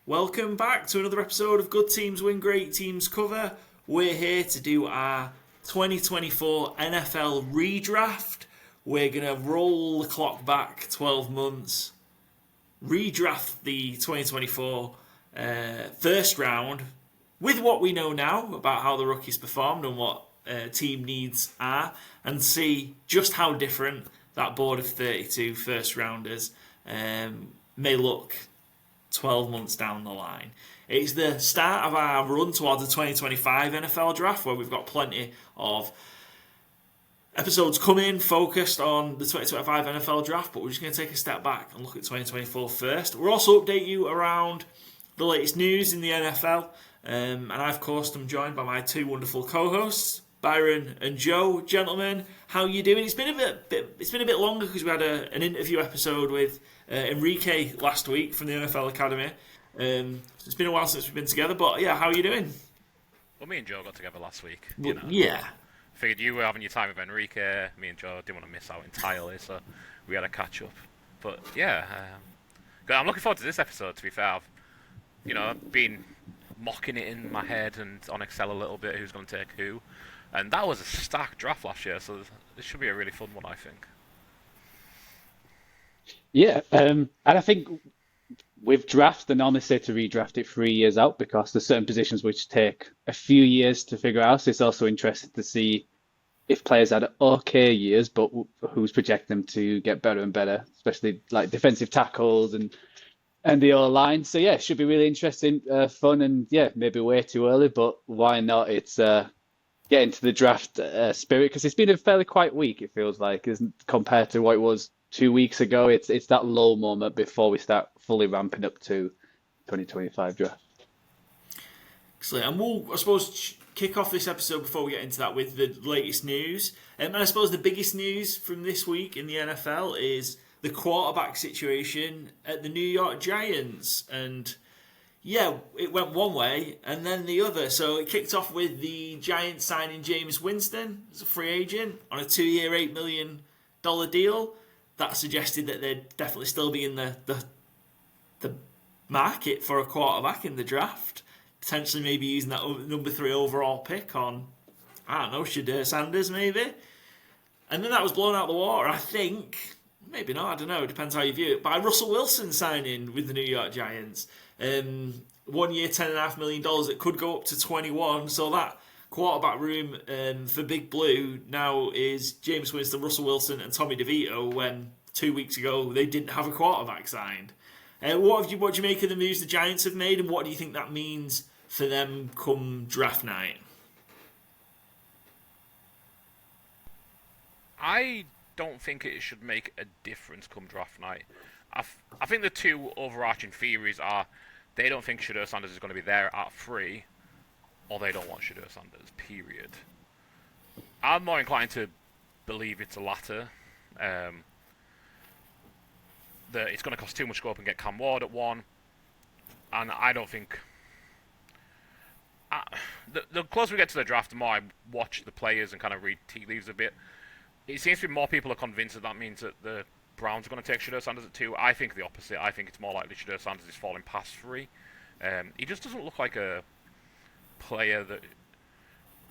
Welcome back to another episode of Good Teams Win, Great Teams Cover. We're here to do our 2024 NFL redraft. We're going to roll the clock back 12 months, redraft the 2024 first round with what we know now about how the rookies performed and what team needs are, and see just how different that board of 32 first rounders may look 12 months down the line. It's the start of our run towards the 2025 NFL draft, where we've got plenty of episodes coming focused on the 2025 NFL draft, but we're just going to take a step back and look at 2024 first. We'll also update you around the latest news in the NFL, and I, of course, am joined by my two wonderful co-hosts, Byron and Joe. Gentlemen, how are you doing? It's been a bit longer because we had an interview episode with Enrique last week from the NFL Academy. It's been a while since we've been together, but yeah, how are you doing? Well, me and Joe got together last week. Yeah. Figured you were having your time with Enrique. Me and Joe didn't want to miss out entirely, so we had a catch up. But yeah, I'm looking forward to this episode. To be fair, I've been mocking it in my head and on Excel a little bit. Who's going to take who? And that was a stacked draft last year, so this should be a really fun one, I think. Yeah, and I think with drafts, they normally say to redraft it 3 years out because there's certain positions which take a few years to figure out. So it's also interesting to see if players had okay years, but who's projecting them to get better and better, especially like defensive tackles and the O-line. So yeah, it should be really interesting, fun, and yeah, maybe way too early, but why not? It's get into the draft spirit, because it's been a fairly quiet week, it feels like, isn't compared to what it was 2 weeks ago. It's that low moment before we start fully ramping up to 2025 draft. Excellent. And we'll, I suppose, kick off this episode before we get into that with the latest news. And I suppose the biggest news from this week in the NFL is the quarterback situation at the New York Giants. And yeah, it went one way and then the other. So it kicked off with the Giants signing Jameis Winston as a free agent on a 2-year, $8 million deal. That suggested that they'd definitely still be in the market for a quarterback in the draft. Potentially maybe using that number 3 overall pick on, I don't know, Shadur Sanders maybe. And then that was blown out the water, I think. Maybe not, I don't know, it depends how you view it. By Russell Wilson signing with the New York Giants. 1 year, $10.5 million. It could go up to 21. So that quarterback room for Big Blue now is Jameis Winston, Russell Wilson, and Tommy DeVito. When 2 weeks ago they didn't have a quarterback signed. What do you make of the moves the Giants have made, and what do you think that means for them come draft night? I don't think it should make a difference come draft night. I think the two overarching theories are they don't think Shadur Sanders is going to be there at 3, or they don't want Shadur Sanders, period. I'm more inclined to believe it's the latter. That it's going to cost too much to go up and get Cam Ward at 1. And I don't think... the closer we get to the draft, the more I watch the players and kind of read tea leaves a bit. It seems to be more people are convinced that means that the Browns are going to take Shadur Sanders at 2. I think the opposite. I think it's more likely Shadur Sanders is falling past 3. He just doesn't look like a player that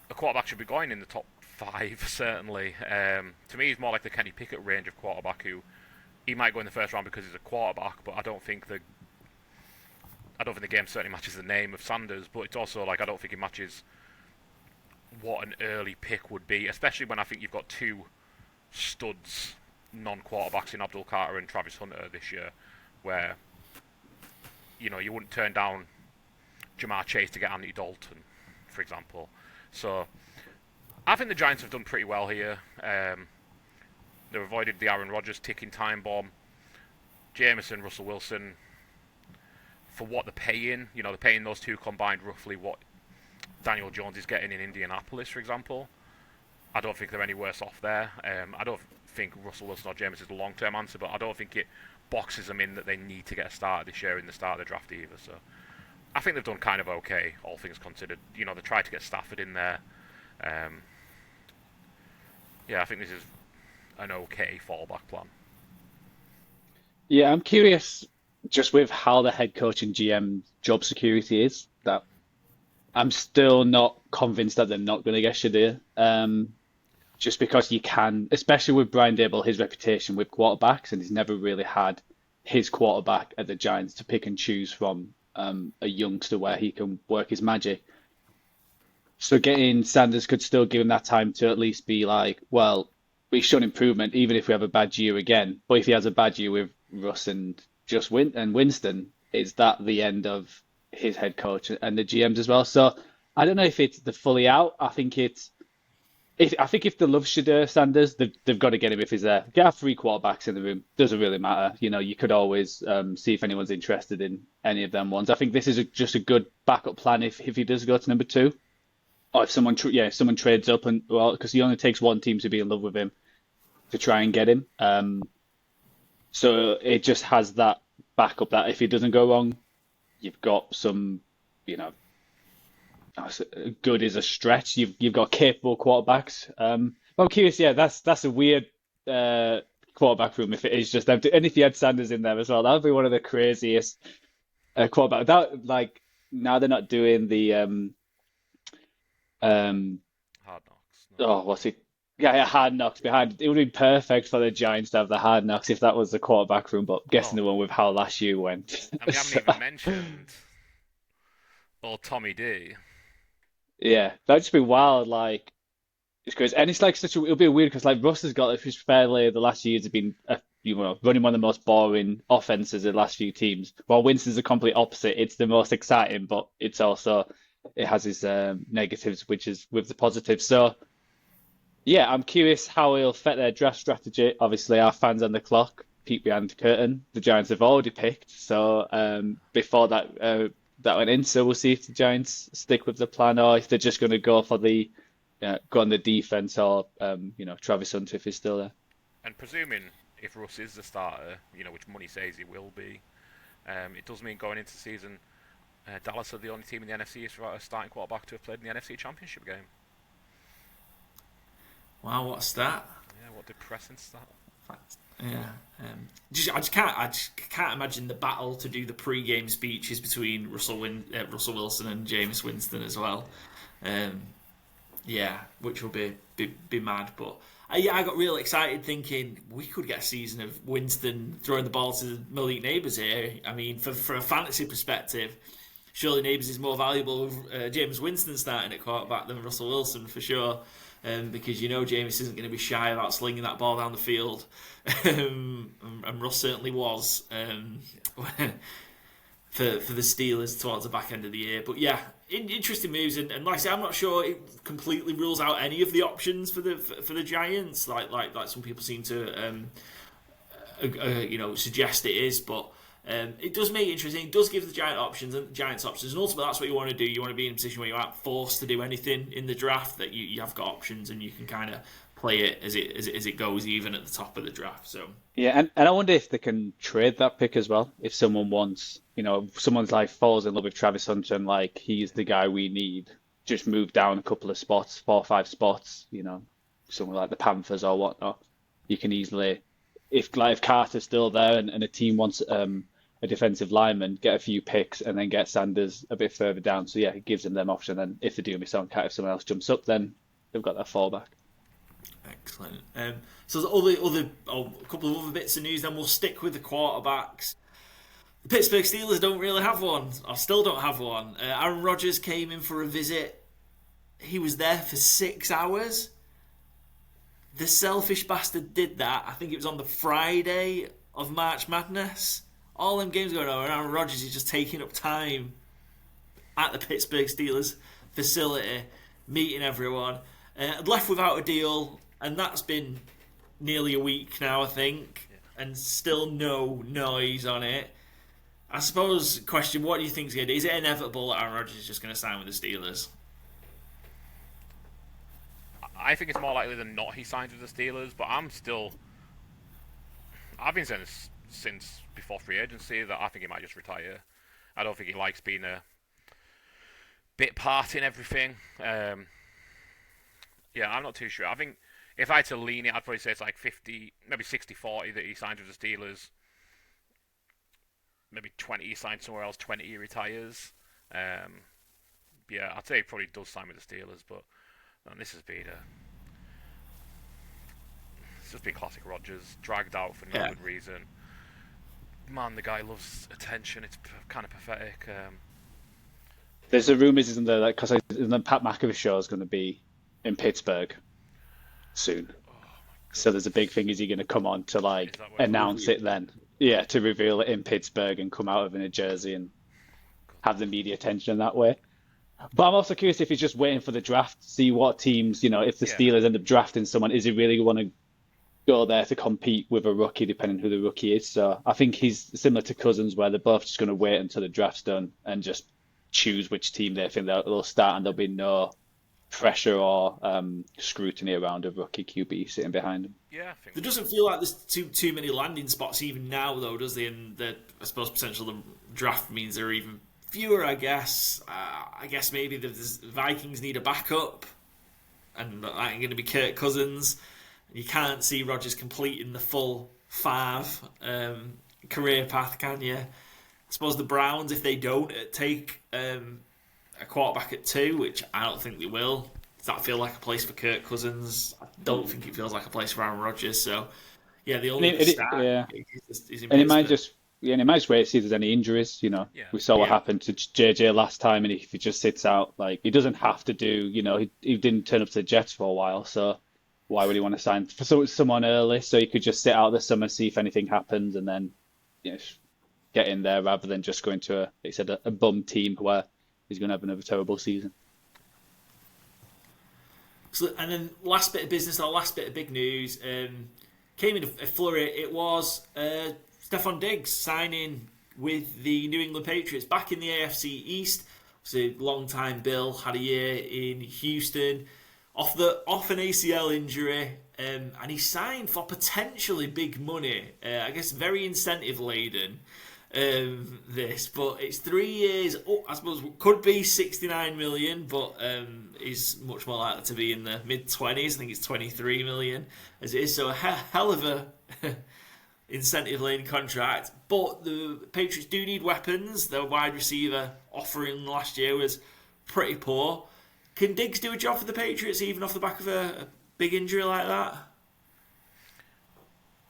a quarterback should be going in the top 5, certainly. To me, he's more like the Kenny Pickett range of quarterback who he might go in the first round because he's a quarterback, but I don't think the game certainly matches the name of Sanders, but it's also like I don't think it matches what an early pick would be, especially when I think you've got 2 studs non-quarterbacks in Abdul Carter and Travis Hunter this year, where you wouldn't turn down Jamar Chase to get Andy Dalton, for example. So I think the Giants have done pretty well here. They've avoided the Aaron Rodgers ticking time bomb. Jameson, Russell Wilson, for what they're paying, they're paying those two combined roughly what Daniel Jones is getting in Indianapolis, for example. I don't think they're any worse off there. I don't think Russell Wilson or Jameson is the long-term answer, but I don't think it boxes them in that they need to get a starter this year in the start of the draft either. So I think they've done kind of okay, all things considered. They tried to get Stafford in there. Yeah, I think this is an okay fallback plan. Yeah, I'm curious just with how the head coach and GM job security is, that I'm still not convinced that they're not going to get Shadir. Just because you can, especially with Brian Dable, his reputation with quarterbacks, and he's never really had his quarterback at the Giants to pick and choose from a youngster where he can work his magic. So getting Sanders could still give him that time to at least be like, well, we've shown improvement, even if we have a bad year again. But if he has a bad year with Russ and Winston, is that the end of his head coach and the GMs as well? So I don't know if it's the fully out. I think if they love Shadir Sanders, they've got to get him if he's there. Get our three quarterbacks in the room. Doesn't really matter. You could always see if anyone's interested in any of them ones. I think this is just a good backup plan if he does go to number two. Or if someone trades up and well, because he only takes one team to be in love with him to try and get him. So it just has that backup that if he doesn't go wrong, you've got some, you know, good is a stretch. You've got capable quarterbacks. I'm curious. Yeah, that's a weird quarterback room if it is just them. And if you had Sanders in there as well, that would be one of the craziest quarterback. That like now they're not doing the um Hard Knocks. No. oh what's it? Yeah, Hard Knocks behind. It would be perfect for the Giants to have the Hard Knocks if that was the quarterback room. But I'm guessing Oh, the one with how last year went. and we haven't So, even mentioned old Tommy D. yeah, that'd just be wild. Like. It's crazy, and it's like it'll be weird because like Russ has got, if he's fairly, the last few years have been, running one of the most boring offenses in the last few teams. While Winston's the complete opposite. It's the most exciting, but it has its negatives, which is with the positives. So yeah, I'm curious how he'll affect their draft strategy. Obviously, our fans on the clock, peek behind the curtain. The Giants have already picked, so before that went in, so we'll see if the Giants stick with the plan or if they're just going to go for the go on the defense or Travis Hunter if he's still there. And presuming if Russ is the starter, which money says he will be, it does mean going into the season, Dallas are the only team in the NFC is without a starting quarterback to have played in the NFC Championship game. Wow, what's that? Yeah, what depressing stat. Yeah, I just can't imagine the battle to do the pre-game speeches between Russell Wilson and Jameis Winston as well. Um, yeah, which will be mad. But I got real excited thinking we could get a season of Winston throwing the ball to the Malik Neighbours here. I mean, for a fantasy perspective, surely Neighbours is more valuable with James Winston starting at quarterback than Russell Wilson for sure. Because Jameis isn't going to be shy about slinging that ball down the field, and Russ certainly was for the Steelers towards the back end of the year. But yeah, interesting moves, and like I say, I'm not sure it completely rules out any of the options for the Giants, like some people seem to suggest it is, but. It does make it interesting. It does give the Giants options, and ultimately that's what you want to do. You want to be in a position where you aren't forced to do anything in the draft. That you have got options, and you can kind of play it as it goes, even at the top of the draft. So Yeah, and I wonder if they can trade that pick as well. If someone wants, someone's like falls in love with Travis Hunter and like he's the guy we need, just move down a couple of spots, 4 or 5 spots, someone like the Panthers or whatnot. You can easily, if Carter's still there and a team wants a defensive lineman, get a few picks, and then get Sanders a bit further down. So yeah, it gives them option. Then if they do miss on cat, if someone else jumps up, then they've got that fallback. excellent. So the a couple of other bits of news. Then we'll stick with the quarterbacks. The Pittsburgh Steelers don't really have one. I still don't have one. Aaron Rodgers came in for a visit. He was there for 6 hours. The selfish bastard did that. I think it was on the Friday of March Madness. All them games going on, and Aaron Rodgers is just taking up time at the Pittsburgh Steelers facility, meeting everyone. Left without a deal, and that's been nearly a week now, I think, and still no noise on it. I suppose, question, what do you think is going to do? Is it inevitable that Aaron Rodgers is just going to sign with the Steelers? I think it's more likely than not he signs with the Steelers, but I've been saying this since before free agency that I think he might just retire. I don't think he likes being a bit part in everything. I'm not too sure. I think if I had to lean it, I'd probably say it's like 50, maybe 60-40 that he signs with the Steelers. maybe 20 he signs somewhere else, 20 he retires. Yeah, I'd say he probably does sign with the Steelers, but man, this has been it's just been classic Rodgers, dragged out for no good reason. Man, the guy loves attention. It's kind of pathetic. There's a rumours, isn't there, that because Pat McAfee show is going to be in Pittsburgh soon. So there's a big thing: is he going to come on to like announce it then? Yeah, to reveal it in Pittsburgh and come out of in a jersey and have the media attention that way. But I'm also curious if he's just waiting for the draft, see what teams, if the Steelers end up drafting someone, is he really want to go there to compete with a rookie, depending who the rookie is? So I think he's similar to Cousins, where they're both just going to wait until the draft's done and just choose which team they think they'll start, and there'll be no pressure or scrutiny around a rookie QB sitting behind him. Yeah, there doesn't feel like there's too many landing spots even now, though, does there? And I suppose potential the draft means there are even fewer, I guess. I guess maybe the Vikings need a backup, and that ain't going to be Kirk Cousins. You can't see Rodgers completing the full career path, can you? I suppose the Browns, if they don't take a quarterback at 2, which I don't think they will, does that feel like a place for Kirk Cousins? I don't think it feels like a place for Aaron Rodgers. So, yeah, the only start is in and it might just wait to see if there's any injuries. We saw what happened to JJ last time, and if he just sits out, like he doesn't have to do. He didn't turn up to the Jets for a while, so why would he want to sign for someone early? So he could just sit out the summer, see if anything happens, and then get in there rather than just going to a bum team where he's going to have another terrible season. So, and then last bit of business, our last bit of big news came in a flurry. It was Stefon Diggs signing with the New England Patriots back in the AFC East. So long-time Bill had a year in Houston off an ACL injury, and he signed for potentially big money. I guess very incentive laden. But it's 3 years. I suppose could be 69 million, but is much more likely to be in the mid-20s. I think it's 23 million as it is. So a hell of a incentive laden contract. But the Patriots do need weapons. Their wide receiver offering last year was pretty poor. Can Diggs do a job for the Patriots even off the back of a big injury like that?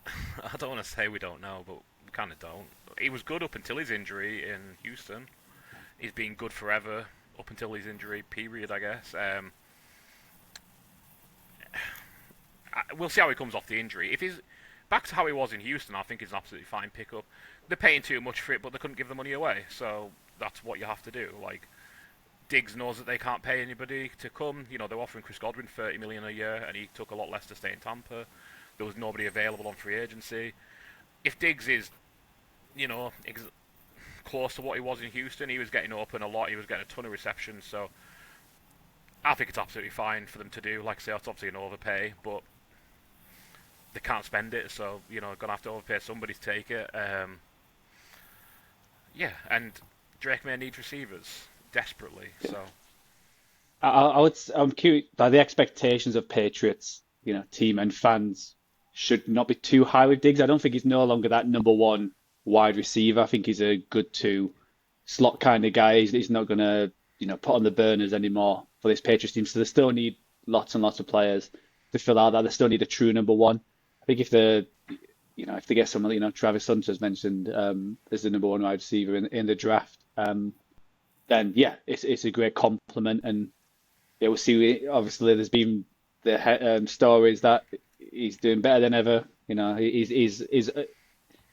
I don't want to say we don't know, but we kind of don't. He was good up until his injury in Houston. He's been good forever up until his injury, period, I guess. We'll see how he comes off the injury. If he's back to how he was in Houston, I think he's an absolutely fine pickup. They're paying too much for it, but they couldn't give the money away, so that's what you have to do. Like, Diggs knows that they can't pay anybody to come. They're offering Chris Godwin $30 million a year, and he took a lot less to stay in Tampa. There was nobody available on free agency. If Diggs is close to what he was in Houston, he was getting open a lot, he was getting a ton of receptions, so I think it's absolutely fine for them to do. Like I say, it's obviously an overpay, but they can't spend it, so going to have to overpay somebody to take it. And Drake May needs receivers desperately, so I'm curious by the expectations of Patriots, team and fans should not be too high with Diggs. I don't think he's no longer that number one wide receiver. I think he's a good 2 slot kind of guy. He's not going to, put on the burners anymore for this Patriots team. So they still need lots and lots of players to fill out that. They still need a true number one. I think if they get someone, Travis Hunter's mentioned as the number one wide receiver in the draft, then yeah, it's a great compliment. And we'll see. Obviously, there's been the stories that he's doing better than ever.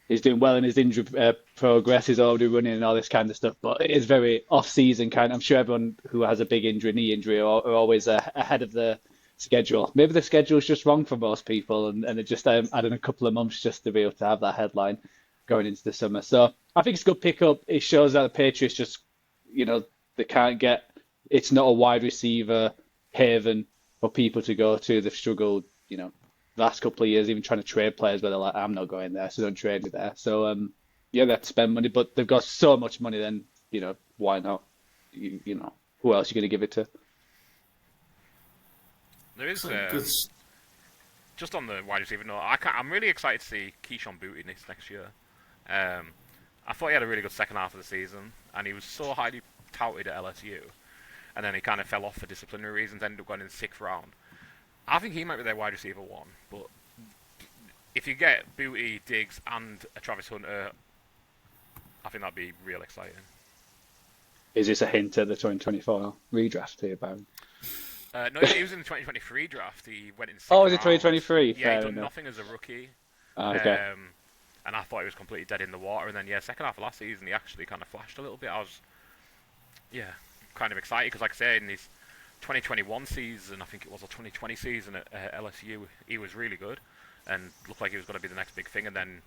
He's doing well in his injury progress. He's already running and all this kind of stuff. But it is very off-season kind. I'm sure everyone who has a big injury, knee injury, are always ahead of the schedule. Maybe the schedule is just wrong for most people, and they're just adding a couple of months just to be able to have that headline going into the summer. So I think it's a good pickup. It shows that the Patriots just, they can't get. It's not a wide receiver haven for people to go to. They've struggled, last couple of years, even trying to trade players where they're like, I'm not going there, so don't trade me there. So they have to spend money, but they've got so much money. Then why not? Who else are you going to give it to? There is just on the wide receiver note. I'm really excited to see Keyshawn Booty next year. I thought he had a really good second half of the season, and he was so highly touted at LSU, and then he kind of fell off for disciplinary reasons, ended up going in the 6th round. I think he might be their wide receiver 1, but if you get Booty, Diggs, and a Travis Hunter, I think that'd be real exciting. Is this a hint at the 2024 redraft here, Byron? No, he was in the 2023 draft. He went in 6th Oh, was it round. 2023? Yeah, Fair he done enough. nothing as a rookie. Okay. And I thought he was completely dead in the water. And then, second half of last season, he actually kind of flashed a little bit. I was, kind of excited because, like I said, in his 2021 season, I think it was a 2020 season at LSU, he was really good and looked like he was going to be the next big thing. And then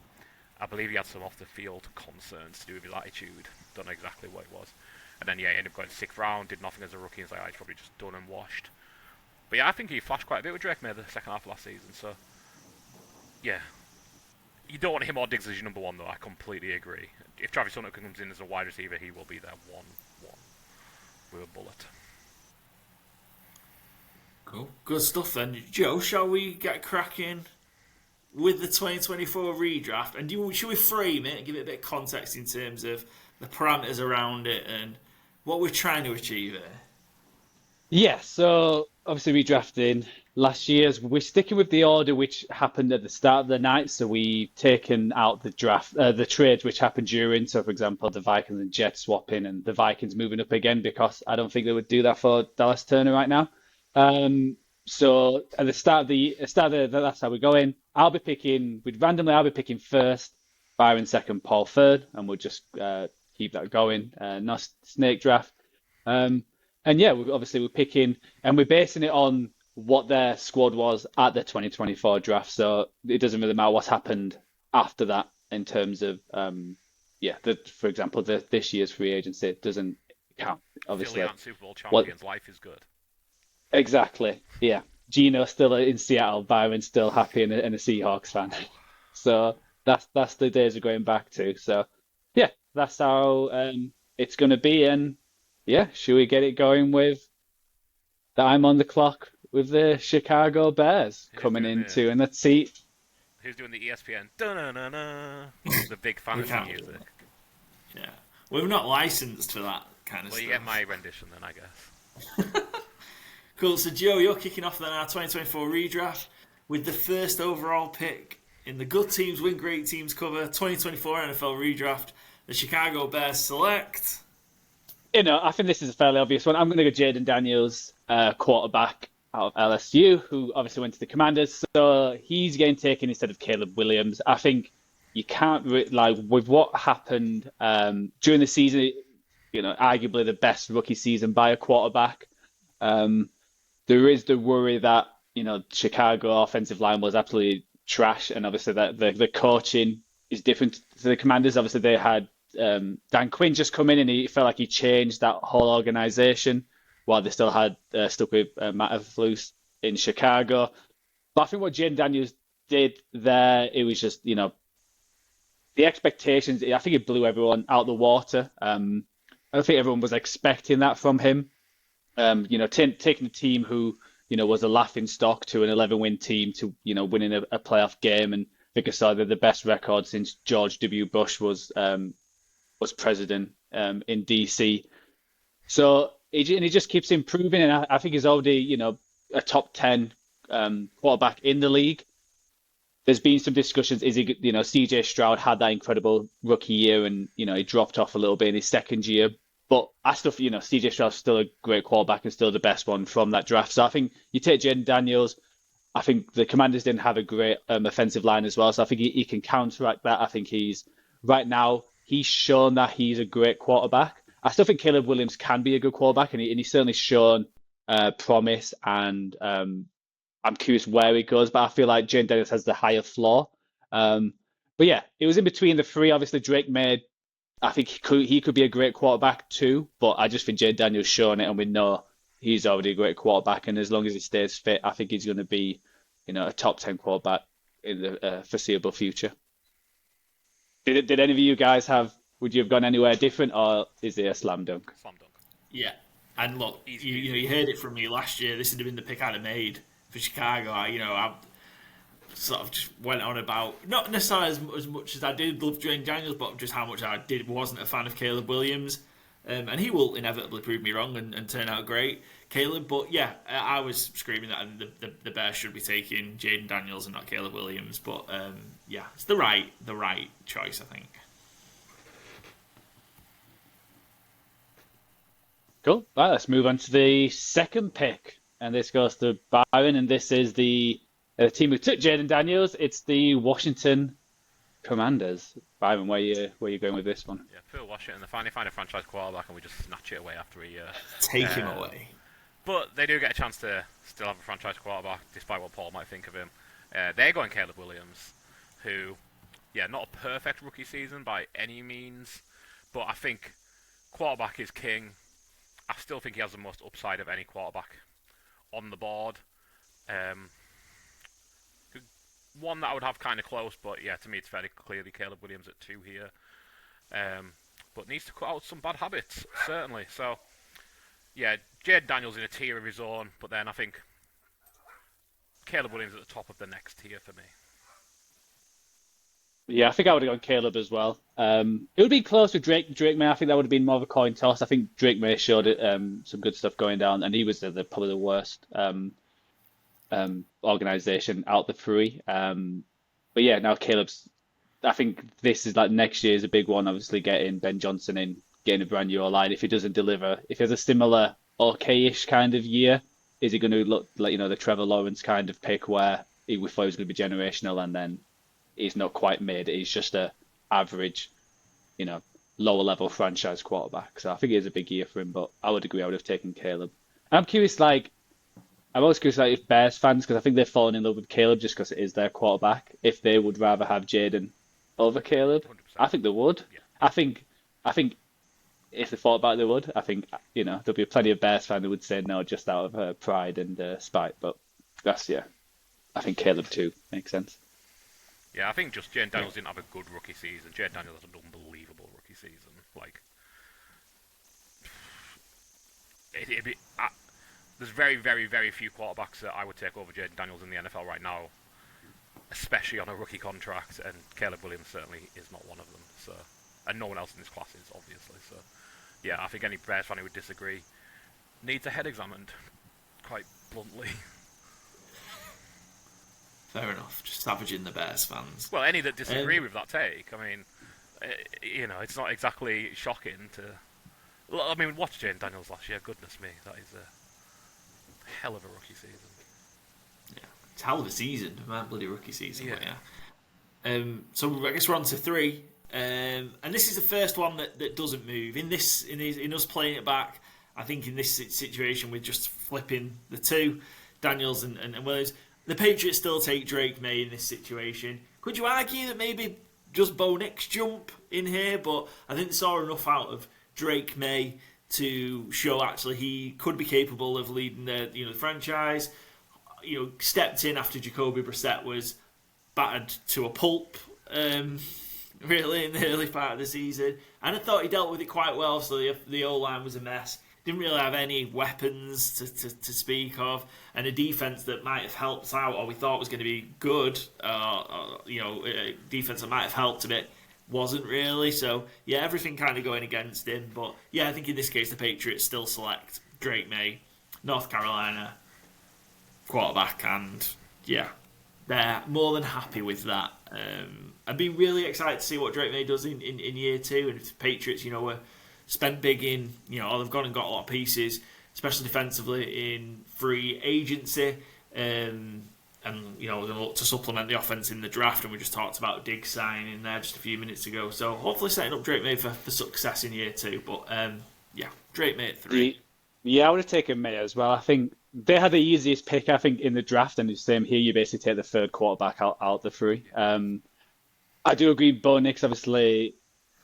I believe he had some off-the-field concerns to do with his attitude. Don't know exactly what it was. And then, he ended up going 6th round, did nothing as a rookie. He's like, he's probably just done and washed. But I think he flashed quite a bit with Drake May the second half of last season. So, yeah. You don't want him or Diggs as your number 1, though. I completely agree. If Travis Hunter comes in as a wide receiver, he will be their 1-1 with a bullet. Cool. Good stuff then. Joe, shall we get cracking with the 2024 redraft? And should we frame it and give it a bit of context in terms of the parameters around it and what we're trying to achieve here? Yeah, so obviously redrafting last year's. We're sticking with the order which happened at the start of the night. So we've taken out the trades which happened during. So, for example, the Vikings and Jets swapping and the Vikings moving up again because I don't think they would do that for Dallas Turner right now. So at the start of that's how we're going. I'll be picking first, Byron second, Paul third, and we'll just keep that going. No snake draft. And yeah, we're picking, and we're basing it on what their squad was at the 2024 draft. So it doesn't really matter what's happened after that in terms of, for example, this year's free agency doesn't count. Obviously, Philly aren't Super Bowl champions. Life is good. Exactly. Yeah. Gino's still in Seattle. Byron's still happy and a Seahawks fan. So that's the days we're going back to. So yeah, that's how it's going to be. And yeah, should we get it going with that? I'm on the clock with the Chicago Bears coming into, and let's see. Who's doing the ESPN? Da-na-na-na. The big fantasy music. Yeah. We're not licensed for that kind of stuff. Well, you get my rendition then, I guess. Cool. So, Joe, you're kicking off then our 2024 redraft with the first overall pick in the Good Teams Win Great Teams cover 2024 NFL redraft. The Chicago Bears select. I think this is a fairly obvious one. I'm going to go Jaden Daniels, quarterback out of LSU, who obviously went to the Commanders. So he's getting taken instead of Caleb Williams. I think you can't, with what happened during the season, arguably the best rookie season by a quarterback. There is the worry that, Chicago offensive line was absolutely trash. And obviously that the coaching is different to the Commanders. Obviously they had Dan Quinn just come in and he felt like he changed that whole organization while they still had stuck with Matt Eberflus in Chicago. But I think what Jaden Daniels did there, it was just, the expectations, I think it blew everyone out the water. I don't think everyone was expecting that from him. Taking a team who, was a laughing stock to an 11-win team to, winning a playoff game. And I think I saw that the best record since George W. Bush was president in DC. So he just keeps improving, and I think he's already, a top 10 quarterback in the league. There's been some discussions. Is he, CJ Stroud had that incredible rookie year, and he dropped off a little bit in his second year. But I still, CJ Stroud's still a great quarterback and still the best one from that draft. So I think you take Jaden Daniels. I think the Commanders didn't have a great offensive line as well, so I think he can counteract that. I think right now he's shown that he's a great quarterback. I still think Caleb Williams can be a good quarterback, and he's certainly shown promise. And I'm curious where he goes, but I feel like Jaden Daniels has the higher floor. But yeah, it was in between the three. Obviously, Drake May, I think he could be a great quarterback too, but I just think Jaden Daniels shown it, and we know he's already a great quarterback. And as long as he stays fit, I think he's going to be, a top 10 quarterback in the foreseeable future. Did any of you guys would you have gone anywhere different, or is it a slam dunk? Slam dunk. Yeah, and look, you heard it from me last year. This would have been the pick I'd have made for Chicago. sort of just went on about not necessarily as much as I did love Jane Daniels, but just how much I wasn't a fan of Caleb Williams. And he will inevitably prove me wrong and turn out great, Caleb. But yeah, I was screaming that the Bears should be taking Jaden Daniels and not Caleb Williams. But yeah, it's the right choice, I think. Cool. Right, let's move on to the second pick, and this goes to Byron, and this is the team who took Jaden Daniels. It's the Washington Commanders. Byron, where you going with this one? Yeah, Phil Washington. They finally find a franchise quarterback, and we just snatch it away after a year. Take him away. But they do get a chance to still have a franchise quarterback, despite what Paul might think of him. They're going Caleb Williams, who, yeah, not a perfect rookie season by any means, but I think quarterback is king. I still think he has the most upside of any quarterback on the board. One that I would have kind of close, but yeah, to me it's very clearly Caleb Williams at 2 here. But needs to cut out some bad habits, certainly. So, yeah, Jade Daniels in a tier of his own, but then I think Caleb Williams at the top of the next tier for me. Yeah, I think I would have gone Caleb as well. It would be close with Drake May. I think that would have been more of a coin toss. I think Drake May showed it, some good stuff going down, and he was probably the worst organization out the three. But yeah, now Caleb's. I think this is like next year is a big one. Obviously, getting Ben Johnson in, getting a brand new line. If he doesn't deliver, if he has a similar okay-ish kind of year, is he going to look like the Trevor Lawrence kind of pick where we thought he was going to be generational and then he's not quite mid. He's just a average, lower level franchise quarterback. So I think it is a big year for him, but I would agree I would have taken Caleb. I'm curious, I'm always curious, if Bears fans, because I think they've fallen in love with Caleb just because it is their quarterback, if they would rather have Jaden over Caleb. 100%. I think they would. Yeah. I think if they thought about it, they would. I think, there'll be plenty of Bears fans who would say no just out of pride and spite, but I think Caleb too makes sense. Yeah, I think just Jane Daniels didn't have a good rookie season. Jane Daniels had an unbelievable rookie season. There's very, very, very few quarterbacks that I would take over Jane Daniels in the NFL right now, especially on a rookie contract, and Caleb Williams certainly is not one of them. So, and no one else in this class is, obviously. So, yeah, I think any Bears fan who would disagree needs a head examined, quite bluntly. Fair enough. Just savaging the Bears fans. Well, any that disagree with that take, I mean, it's not exactly shocking to. I mean, watch Jane Daniels last year. Goodness me, that is a hell of a rookie season. Yeah, it's a hell of a season, man. Bloody rookie season. Yeah. But yeah. So I guess we're on to 3, and this is the first one that doesn't move in us playing it back. I think in this situation with just flipping the 2, Daniels and Williams. The Patriots still take Drake May in this situation. Could you argue that maybe just Bo Nix jump in here? But I think they saw enough out of Drake May to show actually he could be capable of leading the franchise. Stepped in after Jacoby Brissett was battered to a pulp, really in the early part of the season, and I thought he dealt with it quite well. So the O-line was a mess. Didn't really have any weapons to speak of, and a defense that might have helped out, or we thought was going to be good. A defense that might have helped a bit wasn't really. So yeah, everything kind of going against him. But yeah, I think in this case the Patriots still select Drake May, North Carolina quarterback, and yeah, they're more than happy with that. I'd be really excited to see what Drake May does in year 2, and if the Patriots, were spent big in, they've gone and got a lot of pieces, especially defensively in free agency, and we're going to look to supplement the offense in the draft, and we just talked about Diggs signing there just a few minutes ago. So hopefully setting up Drake May for success in year 2. But yeah, Drake May at 3. Yeah, I would have taken May as well. I think they had the easiest pick, I think, in the draft, and the same here. You basically take the third quarterback out the 3. I do agree. Bo Nix obviously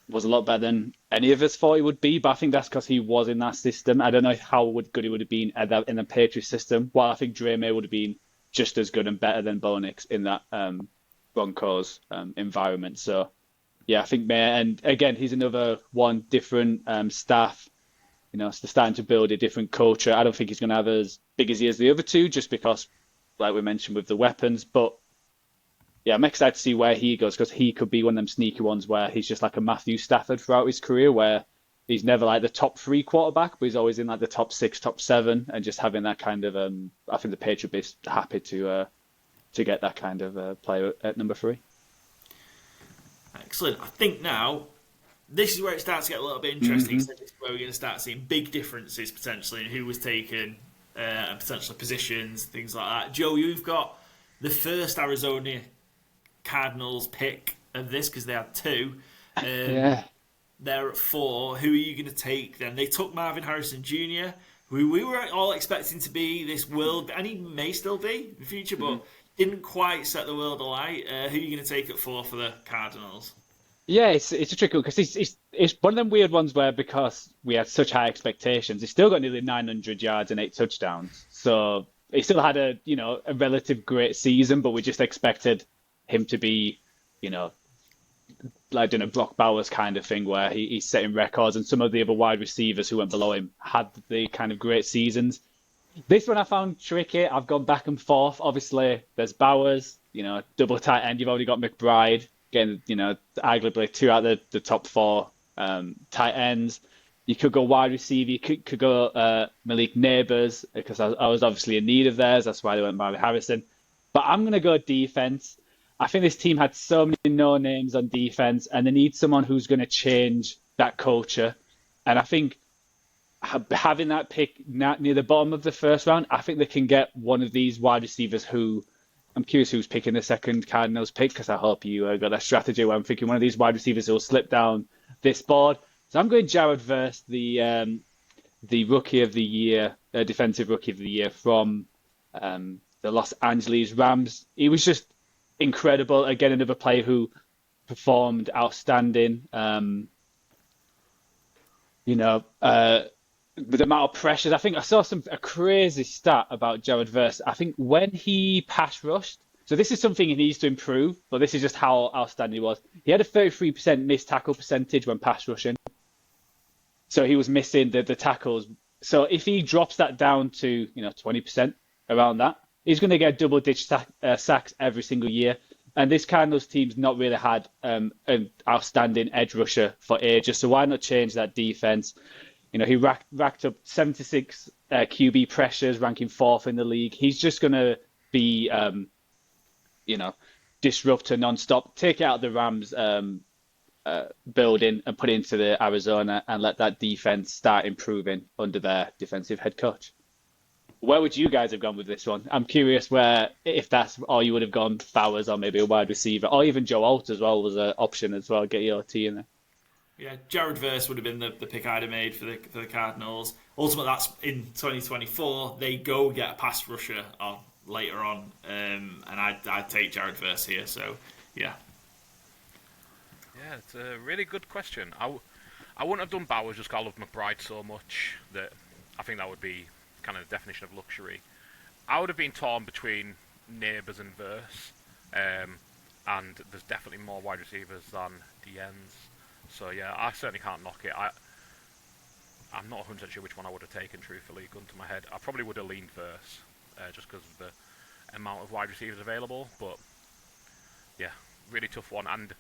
was a lot better than any of us thought he would be, but I think that's because he was in that system. I don't know how good he would have been in the Patriots system. While I think Dre May would have been just as good and better than Bo Nix in that Broncos environment. So yeah, I think May, and again, he's another one different staff. So starting to build a different culture. I don't think he's going to have as big as he is the other 2, just because, like we mentioned, with the weapons. But yeah, I'm excited to see where he goes because he could be one of them sneaky ones where he's just like a Matthew Stafford throughout his career, where he's never like the top three quarterback, but he's always in like the top six, top seven, and just having that kind of. I think the Patriots be happy to get that kind of player at number three. Excellent. I think now this is where it starts to get a little bit interesting. So this is where we're going to start seeing big differences potentially in who was taken and potential positions, things like that. Joe, you've got the first Arizona Cardinals pick of this because they had two. Yeah. They're at 4. Who are you going to take then? They took Marvin Harrison Jr., who we were all expecting to be this world, and he may still be in the future, but didn't quite set the world alight. Who are you going to take at 4 for the Cardinals? Yeah, it's a tricky one because it's one of them weird ones where because we had such high expectations, he's still got nearly 900 yards and 8 touchdowns. So he still had a relative great season, but we just expected him to be, like doing a Brock Bowers kind of thing where he's setting records, and some of the other wide receivers who went below him had the kind of great seasons. This one I found tricky. I've gone back and forth. Obviously, there's Bowers, double tight end. You've already got McBride, getting, arguably 2 out of the top 4 tight ends. You could go wide receiver. You could go Malik Neighbors because I was obviously in need of theirs. That's why they went by Harrison. But I'm going to go defense. I think this team had so many no names on defense, and they need someone who's going to change that culture. And I think having that pick near the bottom of the first round, I think they can get one of these wide receivers who, I'm curious who's picking the second Cardinals pick because I hope you got that strategy where I'm thinking one of these wide receivers who will slip down this board. So I'm going Jared Verse, the rookie of the year, defensive rookie of the year from the Los Angeles Rams. He was just incredible. Again, another player who performed outstanding. With the amount of pressures, I think I saw a crazy stat about Jared Verse. I think when he pass rushed, so this is something he needs to improve, but this is just how outstanding he was. He had a 33% missed tackle percentage when pass rushing. So he was missing the tackles. So if he drops that down to 20% around that, he's going to get double-digit sacks every single year. And this Cardinals team's not really had an outstanding edge rusher for ages. So why not change that defense? He racked up 76 QB pressures, ranking 4th in the league. He's just going to be, disruptor nonstop. Take out the Rams building and put it into the Arizona and let that defense start improving under their defensive head coach. Where would you guys have gone with this one? I'm curious if that's all you would have gone, Bowers or maybe a wide receiver, or even Joe Alt as well was an option as well. Get your T in there. Yeah, Jared Verse would have been the pick I'd have made for the Cardinals. Ultimately, that's in 2024. They go get a pass rusher later on, and I'd take Jared Verse here. So, yeah. Yeah, it's a really good question. I wouldn't have done Bowers just because I love McBride so much that I think that would be kind of the definition of luxury. I would have been torn between Neighbors and Verse, and there's definitely more wide receivers than DNs. So yeah, I certainly can't knock it. I'm not 100% sure which one I would have taken, truthfully, gun to my head. I probably would have leaned Verse, just because of the amount of wide receivers available. But yeah, really tough one. And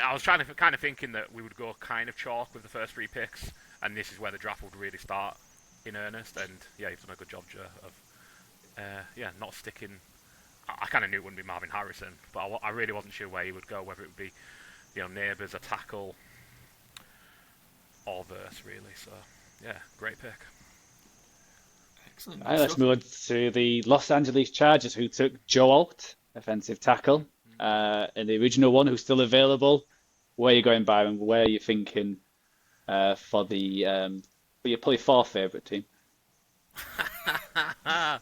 I was kind of thinking that we would go kind of chalk with the first 3 picks, and this is where the draft would really start in earnest. And yeah, you've done a good job, Joe, of not sticking. I kind of knew it wouldn't be Marvin Harrison, but I really wasn't sure where he would go, whether it would be Neighbors, a tackle, or Verse, really. So, yeah, great pick. Excellent. All right, let's move on to the Los Angeles Chargers, who took Joe Alt, offensive tackle, and the original one who's still available. Where are you going, Byron? Where are you thinking for your probably 4th favourite team? The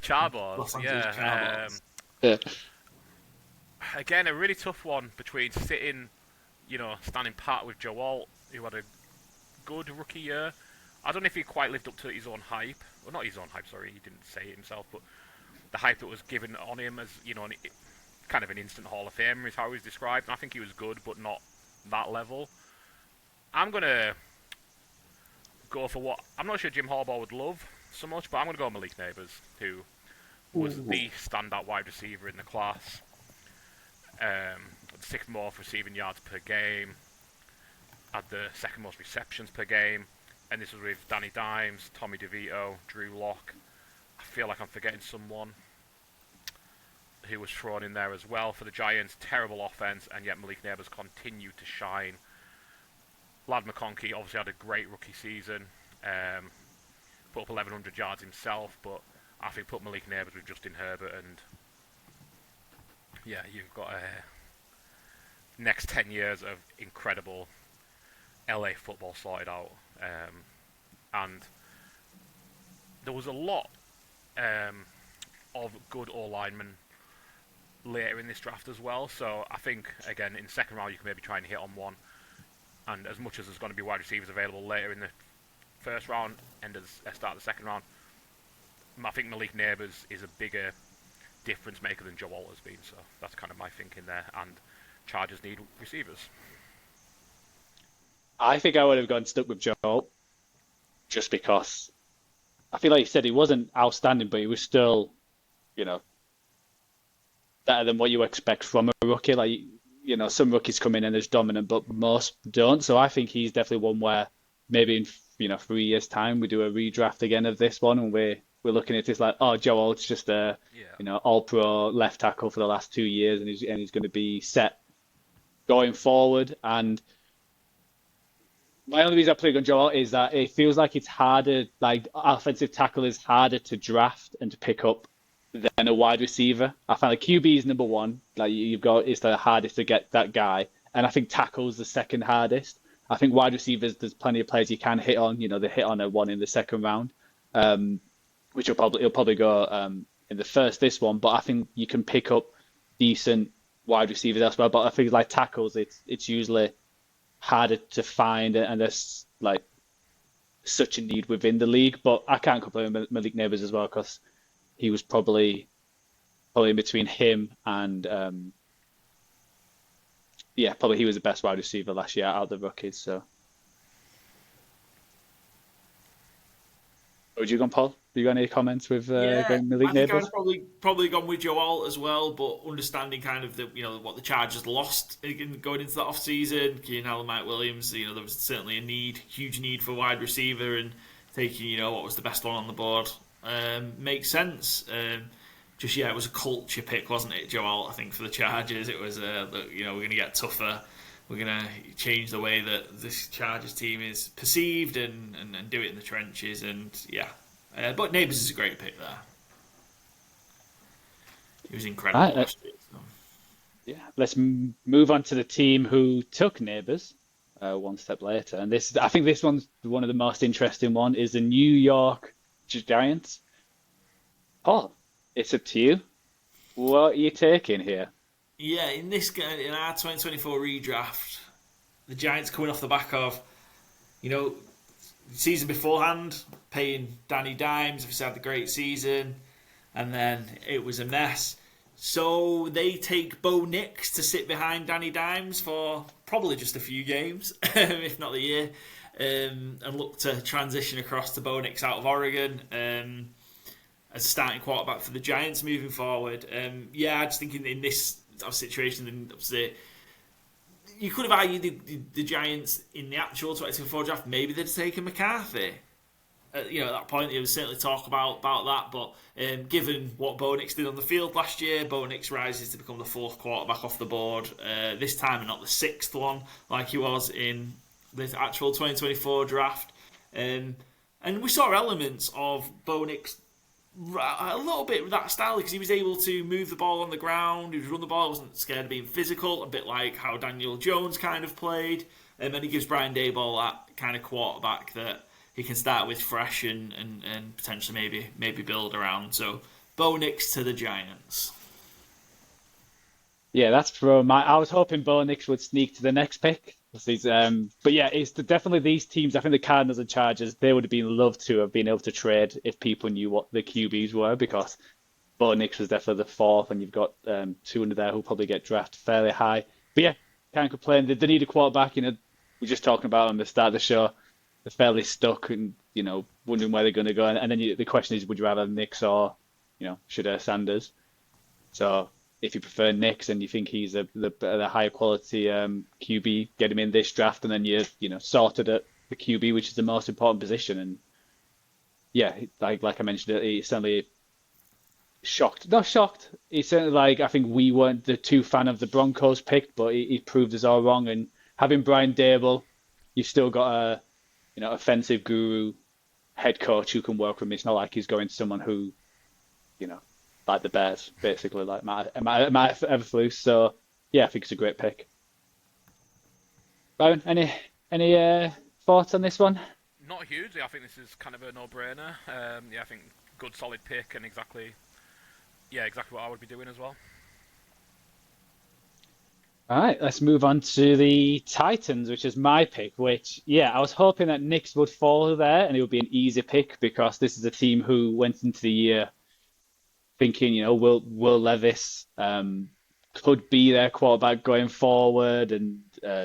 Charbors, Los Angeles Charbors. Yeah. Again, a really tough one between standing pat with Joe Alt, who had a good rookie year. I don't know if he quite lived up to his own hype. Well, not his own hype, sorry, he didn't say it himself, but the hype that was given on him as, kind of an instant Hall of Famer is how he was described. And I think he was good, but not that level. I'm going to go for what I'm not sure Jim Harbaugh would love so much, but I'm going to go Malik Neighbors, who was the standout wide receiver in the class. sixth most receiving yards per game, had the second most receptions per game, and this was with Danny Dimes, Tommy DeVito, Drew Lock. I feel like I'm forgetting someone who was thrown in there as well for the Giants. Terrible offense, and yet Malik Neighbors continued to shine. Lad McConkey obviously had a great rookie season, put up 1,100 yards himself, but I think put Malik Neighbors with Justin Herbert, and yeah, you've got next 10 years of incredible LA football sorted out. And there was a lot of good O-linemen later in this draft as well. So I think, again, in the second round, you can maybe try and hit on one. And as much as there's going to be wide receivers available later in the first round and start of the second round, I think Malik Neighbors is a bigger difference maker than Joe Alt has been. So that's kind of my thinking there. And Chargers need receivers. I think I would have gone stuck with Joe, just because I feel like you said he wasn't outstanding, but he was still, better than what you expect from a rookie. Like, some rookies come in and is dominant, but most don't. So I think he's definitely one where maybe in 3 years' time we do a redraft again of this one, and we're looking at this like, oh, Joe Alt's just a all-pro left tackle for the last 2 years, and he's going to be set going forward. And my only reason I put it on Joe Alt is that it feels like it's harder, like offensive tackle is harder to draft and to pick up than a wide receiver. I find like QB is number one, like it's the hardest to get that guy, and I think tackle's the second hardest. I think wide receivers, there's plenty of players you can hit on. They hit on a one in the second round, which he'll probably go in the first this one. But I think you can pick up decent wide receivers elsewhere. But I think like tackles, it's usually harder to find, and there's like such a need within the league. But I can't complain with Malik Neighbors as well, because he was probably in between him and probably he was the best wide receiver last year out of the rookies. So, would you go, Paul? Have you got any comments with going Malik Neighbors? I think I'd probably gone with Joe Alt as well, but understanding kind of what the Chargers lost going into that off season, Keenan Allen, Mike Williams, there was certainly a huge need for wide receiver, and taking what was the best one on the board makes sense. It was a culture pick, wasn't it, Joe Alt? I think for the Chargers, it was we're going to get tougher. We're going to change the way that this Chargers team is perceived and do it in the trenches. And but Neighbors is a great pick there. He was incredible last year. So. Yeah, let's move on to the team who took Neighbors one step later. And I think this one's one of the most interesting one, is the New York Giants. Paul, it's up to you. What are you taking here? Yeah, in our 2024 redraft, the Giants coming off the back of, season beforehand, paying Danny Dimes, obviously had the great season, and then it was a mess. So they take Bo Nix to sit behind Danny Dimes for probably just a few games, if not the year, and look to transition across to Bo Nix out of Oregon as a starting quarterback for the Giants moving forward. I just think in this situation, obviously, you could have argued the Giants in the actual 2024 draft, maybe they'd taken McCarthy. At that point, there was certainly talk about that, but given what Bo Nix did on the field last year, Bo Nix rises to become the fourth quarterback off the board this time, and not the sixth one like he was in the actual 2024 draft. And we saw elements of Bo Nix a little bit with that style, because he was able to move the ball on the ground, he would run the ball, wasn't scared of being physical, a bit like how Daniel Jones kind of played, and then he gives Brian Daboll that kind of quarterback that he can start with fresh and potentially maybe build around. So Bo Nix to the Giants. Yeah, that's from I was hoping Bo Nix would sneak to the next pick. But yeah, it's definitely these teams. I think the Cardinals and Chargers, they would have been loved to have been able to trade if people knew what the QBs were, because Bo Nix was definitely the fourth, and you've got two under there who'll probably get drafted fairly high. But yeah, can't complain. They need a quarterback. We're just talking about on the start of the show. They're fairly stuck and wondering where they're going to go. And then the question is, would you rather Nix or Shedeur Sanders? So if you prefer Knicks and you think he's the higher quality QB, get him in this draft, and then you're sorted at the QB, which is the most important position. And yeah, like I mentioned, he's certainly shocked. Not shocked. He's certainly like I think we weren't the too fan of the Broncos pick, but he proved us all wrong. And having Brian Dable, you've still got a offensive guru head coach who can work with him. It's not like he's going to someone who, you know, like the Bears, basically, like Matt Everflus. So yeah, I think it's a great pick. Byron, any thoughts on this one? Not hugely. I think this is kind of a no-brainer. Yeah, I think good, solid pick, and exactly what I would be doing as well. All right, let's move on to the Titans, which is my pick. Which, yeah, I was hoping that Knicks would fall there and it would be an easy pick because this is a team who went into the year thinking, Will Levis could be their quarterback going forward and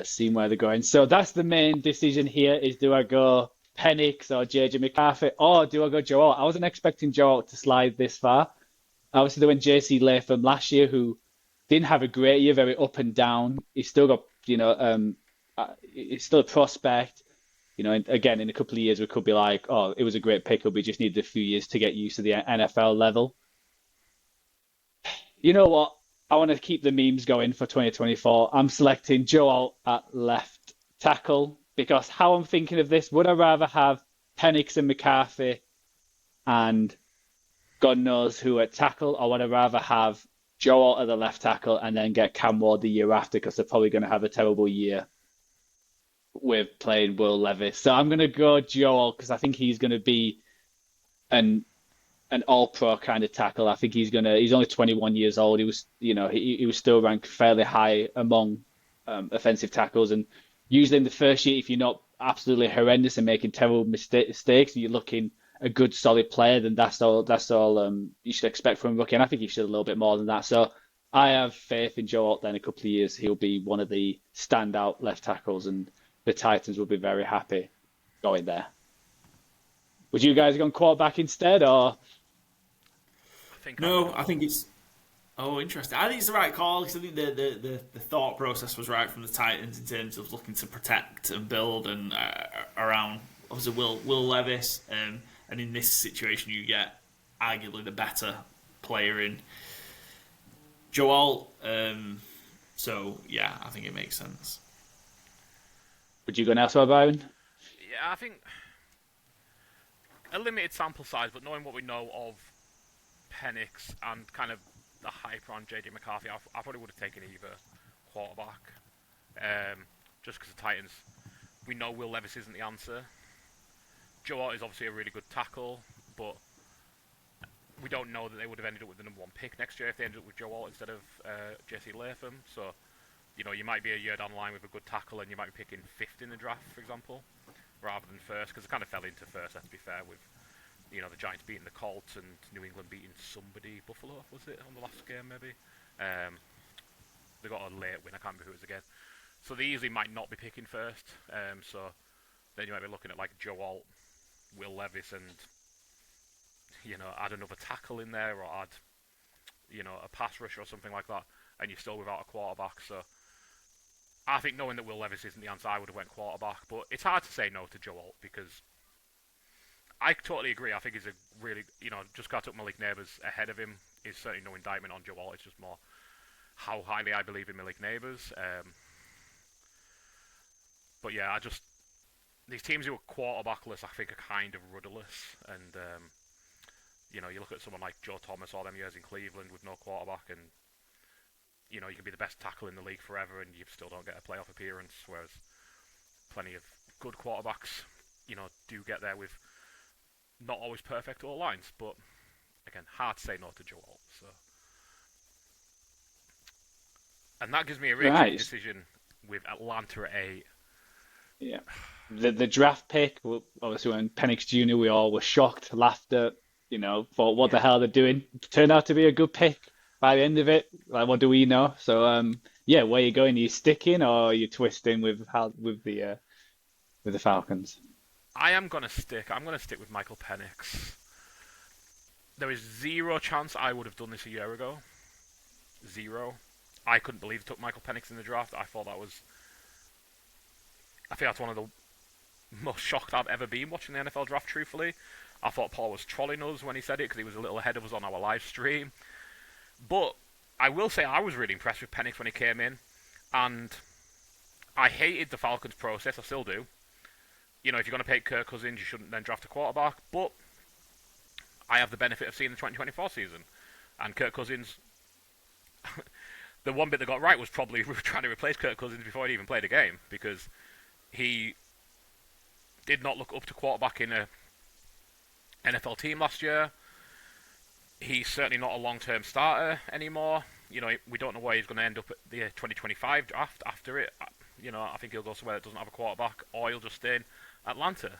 seeing where they're going. So that's the main decision here: is do I go Penix or JJ McCarthy, or do I go Joe Alt? I wasn't expecting Joe Alt to slide this far. Obviously, they went JC Latham last year, who didn't have a great year, very up and down. He's still got, he's still a prospect. And again, in a couple of years, we could be like, oh, it was a great pickup. We just needed a few years to get used to the NFL level. You know what? I want to keep the memes going for 2024. I'm selecting Joe Alt at left tackle because how I'm thinking of this, would I rather have Penix and McCarthy and God knows who at tackle, or would I rather have Joe Alt at the left tackle and then get Cam Ward the year after because they're probably going to have a terrible year with playing Will Levis. So I'm going to go Joe Alt because I think he's going to be an all-pro kind of tackle. I think he's only 21 years old. He was, he was still ranked fairly high among offensive tackles. And usually in the first year, if you're not absolutely horrendous and making terrible mistakes, and you're looking a good solid player, then that's all you should expect from a rookie. And I think he should a little bit more than that. So I have faith in Joe Alt. Then in a couple of years, he'll be one of the standout left tackles, and the Titans will be very happy going there. Would you guys have gone quarterback instead, or? I think it's. Oh, interesting. I think it's the right call because I think the thought process was right from the Titans in terms of looking to protect and build and around obviously Will Levis. And in this situation, you get arguably the better player in Joe Alt. So yeah, I think it makes sense. Would you go now, Byron? Yeah, I think a limited sample size, but knowing what we know of Penix and kind of the hype on JJ McCarthy, I probably would have taken either quarterback. Just because the Titans, we know Will Levis isn't the answer. Joe Alt is obviously a really good tackle, but we don't know that they would have ended up with the number one pick next year if they ended up with Joe Alt instead of JC Latham. So, you might be a year down the line with a good tackle and you might be picking fifth in the draft, for example, rather than first, because it kind of fell into first, let's be fair, with the Giants beating the Colts and New England beating somebody, Buffalo, was it, on the last game maybe? They got a late win, I can't remember who it was again. So they easily might not be picking first. So then you might be looking at like Joe Alt, Will Levis, and add another tackle in there, or add a pass rusher or something like that, and you're still without a quarterback. So I think knowing that Will Levis isn't the answer, I would have went quarterback. But it's hard to say no to Joe Alt because I totally agree. I think he's a really, just got up Malik Neighbors ahead of him is certainly no indictment on Joe Alt. It's just more how highly I believe in Malik Neighbors. But yeah, these teams who are quarterbackless, I think, are kind of rudderless. And, you look at someone like Joe Thomas all them years in Cleveland with no quarterback, and, you can be the best tackle in the league forever and you still don't get a playoff appearance, whereas plenty of good quarterbacks, do get there with not always perfect all lines. But, again, hard to say no to Joe Alt. So. And that gives me a really tricky decision with Atlanta at 8. Yeah. The draft pick, obviously when Penix Jr., we all were shocked, laughed at, thought, what the hell they're doing? Turned out to be a good pick by the end of it. Like, what do we know? So, where are you going? Are you sticking or are you twisting with the Falcons? I'm going to stick with Michael Penix. There is zero chance I would have done this a year ago. 0. I couldn't believe he took Michael Penix in the draft. I think that's one of the most shocked I've ever been watching the NFL draft, truthfully. I thought Paul was trolling us when he said it because he was a little ahead of us on our live stream. But I will say I was really impressed with Penix when he came in. And I hated the Falcons process. I still do. You know, if you're going to pick Kirk Cousins, you shouldn't then draft a quarterback. But I have the benefit of seeing the 2024 season. And Kirk Cousins, the one bit that got right was probably trying to replace Kirk Cousins before he even played a game. Because he did not look up to quarterback in a NFL team last year. He's certainly not a long-term starter anymore. You know, we don't know where he's going to end up at the 2025 draft after it. You know, I think he'll go somewhere that doesn't have a quarterback, or he'll just stay in Atlanta.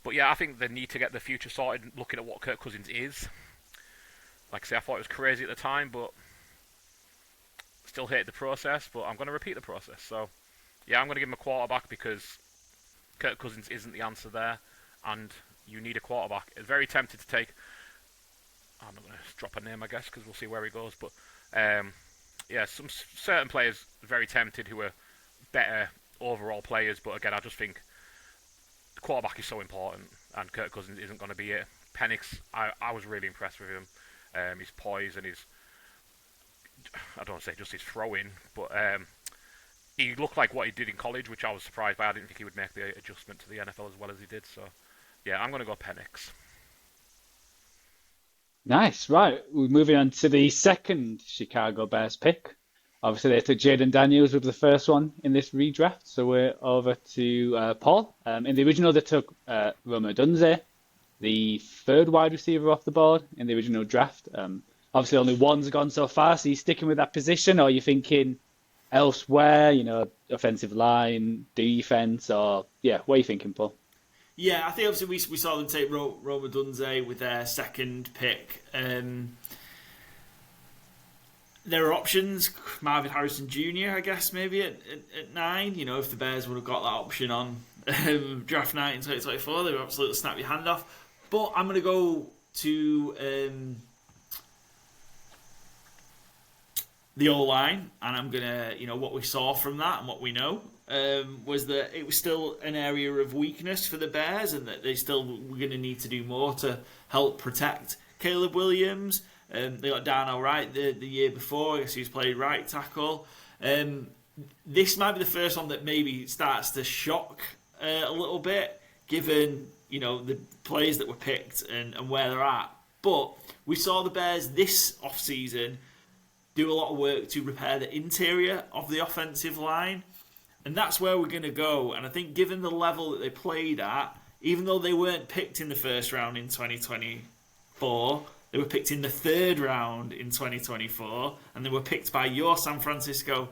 But yeah, I think they need to get the future sorted, looking at what Kirk Cousins is. Like I say, I thought it was crazy at the time, but still hated the process. But I'm going to repeat the process. So yeah, I'm going to give him a quarterback because Kirk Cousins isn't the answer there, and you need a quarterback. It's very tempted to take... I'm not going to drop a name, I guess, because we'll see where he goes. But yeah, some certain players very tempted who are better overall players. But again, I just think the quarterback is so important, and Kirk Cousins isn't going to be it. Penix, I was really impressed with him. His poise and his... I don't want to say just his throwing, but he looked like what he did in college, which I was surprised by. I didn't think he would make the adjustment to the NFL as well as he did. So yeah, I'm going to go Penix. Nice, right. We're moving on to the second Chicago Bears pick. Obviously, they took Jaden Daniels with the first one in this redraft. So we're over to Paul. In the original, they took Rome Odunze, the third wide receiver off the board in the original draft. Obviously, only one's gone so far. So you sticking with that position, or are you thinking elsewhere? You know, offensive line, defense, or yeah, what are you thinking, Paul? Yeah, I think obviously we saw them take Roma Dunze with their second pick. There are options. Marvin Harrison Jr., I guess, maybe at 9. You know, if the Bears would have got that option on draft night in 2024, they would absolutely snap your hand off. But I'm going to go to the O-line, and I'm going to, you know, what we saw from that and what we know. Was that it was still an area of weakness for the Bears, and that they still were going to need to do more to help protect Caleb Williams. They got Darnell Wright the year before. I guess he was played right tackle. This might be the first one that maybe starts to shock a little bit, given, you know, the players that were picked and where they're at. But we saw the Bears this offseason do a lot of work to repair the interior of the offensive line. And that's where we're going to go. And I think given the level that they played at, even though they weren't picked in the first round in 2024, they were picked in the third round in 2024, and they were picked by your San Francisco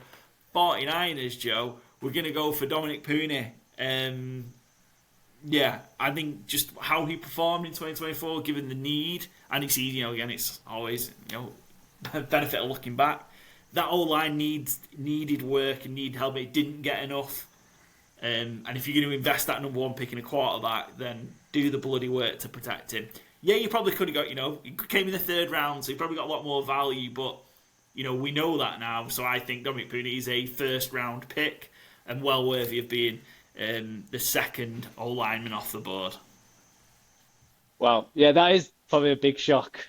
49ers, Joe. We're going to go for Dominic Puni. Yeah, I think just how he performed in 2024, given the need, and it's easy, you know, again, it's always, you know, benefit of looking back. That O-line needed work and needed help. It didn't get enough. And if you're going to invest that number 1 pick in a quarterback, then do the bloody work to protect him. Yeah, you probably could have got, you know, he came in the third round, so you probably got a lot more value, but, you know, we know that now. So I think Dominic Puni is a first round pick and well worthy of being the second O-lineman off the board. Well, yeah, that is probably a big shock.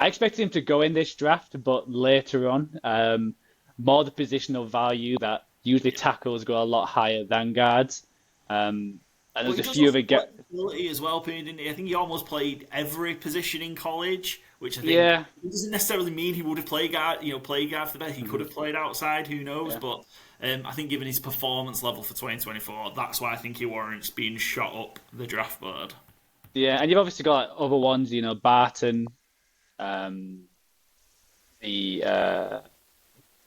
I expected him to go in this draft, but later on, more the positional value that usually tackles go a lot higher than guards. And there's a few other guys as well, didn't he? I think he almost played every position in college, which I think it doesn't necessarily mean he would have played guard. You know, played guard for the best. He could have played outside. Who knows? Yeah. But I think given his performance level for 2024, that's why I think he warrants being shot up the draft board. Yeah, and you've obviously got other ones. You know, Barton.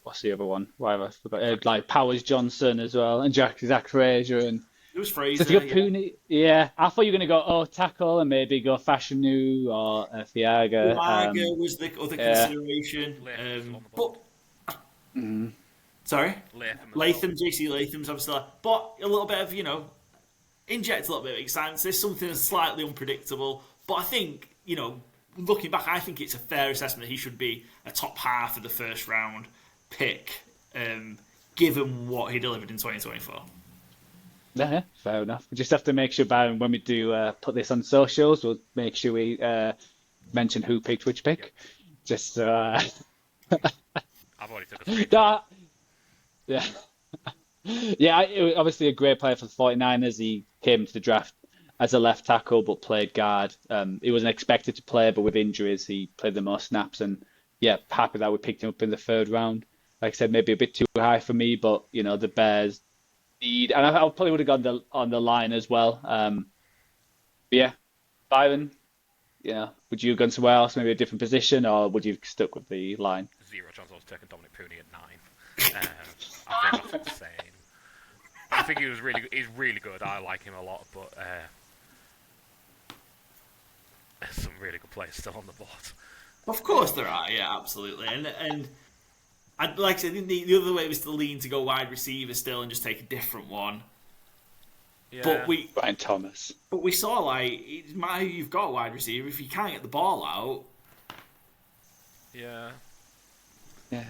What's the other one? Why have I forgot? Like Powers Johnson as well, and Zach Frazier, and it was Frazier. So Puni, yeah. I thought you were going to go tackle and maybe go Fashanu or Fiaga. Fiaga was the other consideration. Sorry, Latham, JC Latham's obviously, but a little bit of, you know, inject a little bit of excitement. There's something that's slightly unpredictable, but I think, you know, looking back, I think it's a fair assessment that he should be a top half of the first round pick, given what he delivered in 2024. Yeah, fair enough. We just have to make sure, Byron, when we do put this on socials, we'll make sure we mention who picked which pick. Just I've already took a screenshot. that, yeah. Yeah, it was obviously a great player for the 49ers. He came into the draft as a left tackle, but played guard. He wasn't expected to play, but with injuries, he played the most snaps. And yeah, happy that we picked him up in the third round. Like I said, maybe a bit too high for me, but the Bears need, and I probably would have gone on the line as well. But yeah, Byron, would you have gone somewhere else, maybe a different position, or would you have stuck with the line? Zero chance I was taking Dominic Pooney at 9. I think that's insane. I think he's really good. I like him a lot, but there's some really good players still on the board. Of course there are, yeah, absolutely. And I'd like to say the other way was to lean to go wide receiver still and just take a different one. Yeah. Brian Thomas. But we saw it matter who you've got a wide receiver if you can't get the ball out. Yeah. Yeah.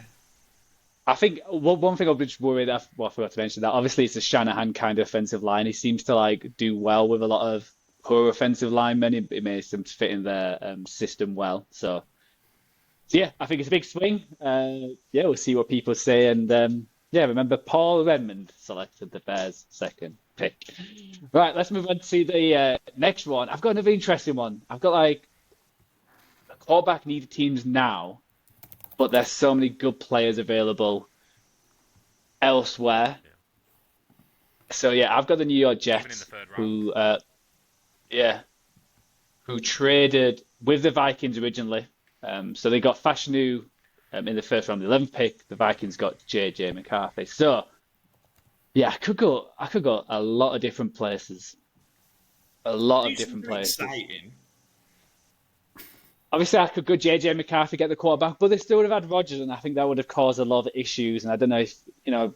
I think one thing I'm just worried. I forgot to mention that. Obviously, it's a Shanahan kind of offensive line. He seems to do well with a lot of poor offensive linemen. It makes them fit in their system well. So yeah, I think it's a big swing. Yeah, we'll see what people say. And remember, Paul Redmond selected the Bears' second pick. Right, let's move on to the next one. I've got another interesting one. I've got a quarterback needed teams now, but there's so many good players available elsewhere. Yeah. So yeah, I've got the New York Jets, who traded with the Vikings originally. So they got Fashanu in the first round, the 11th pick. The Vikings got J.J. McCarthy. So yeah, I could go a lot of different places. Exciting. Obviously, I could go J.J. McCarthy, get the quarterback, but they still would have had Rodgers, and I think that would have caused a lot of issues. And I don't know if,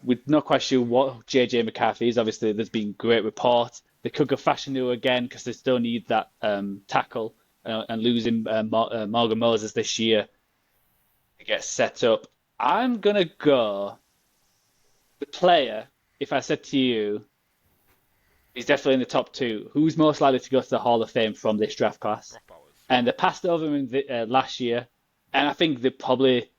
we're not quite sure what J.J. McCarthy is. Obviously, there's been great reports. They could go Fashanu again because they still need that tackle, and losing Morgan Moses this year to get set up. I'm going to go the player, if I said to you, he's definitely in the top 2. Who's most likely to go to the Hall of Fame from this draft class? And they passed over him last year, and I think they probably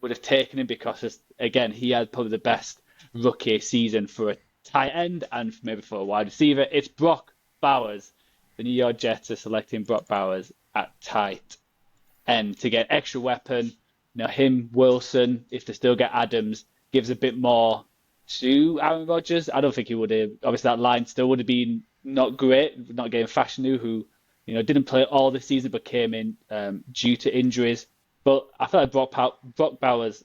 would have taken him because, again, he had probably the best rookie season for a tight end and maybe for a wide receiver. It's Brock Bowers. The New York Jets are selecting Brock Bowers at tight end to get extra weapon. Him, Wilson, if they still get Adams, gives a bit more to Aaron Rodgers. I don't think he would have. Obviously, that line still would have been not great, not getting Fashanu, who didn't play all this season but came in due to injuries. But I feel like Brock Bowers,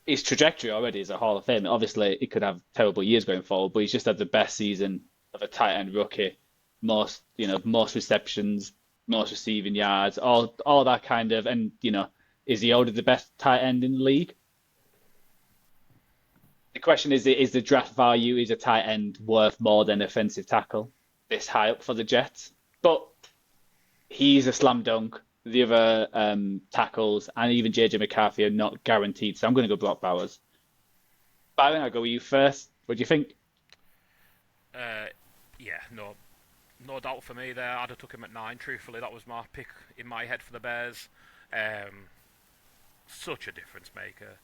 his trajectory already is a Hall of Fame. Obviously, he could have terrible years going forward, but he's just had the best season of a tight end rookie. Most receptions, most receiving yards, all that kind of. And is he already the best tight end in the league? The question is the draft value, is a tight end worth more than offensive tackle this high up for the Jets? But he's a slam dunk. The other tackles and even J.J. McCarthy are not guaranteed. So I'm going to go Brock Bowers. Byron, I'll go with you first. What do you think? Yeah, no doubt for me there. I'd have took him at 9, truthfully. That was my pick in my head for the Bears. Such a difference maker.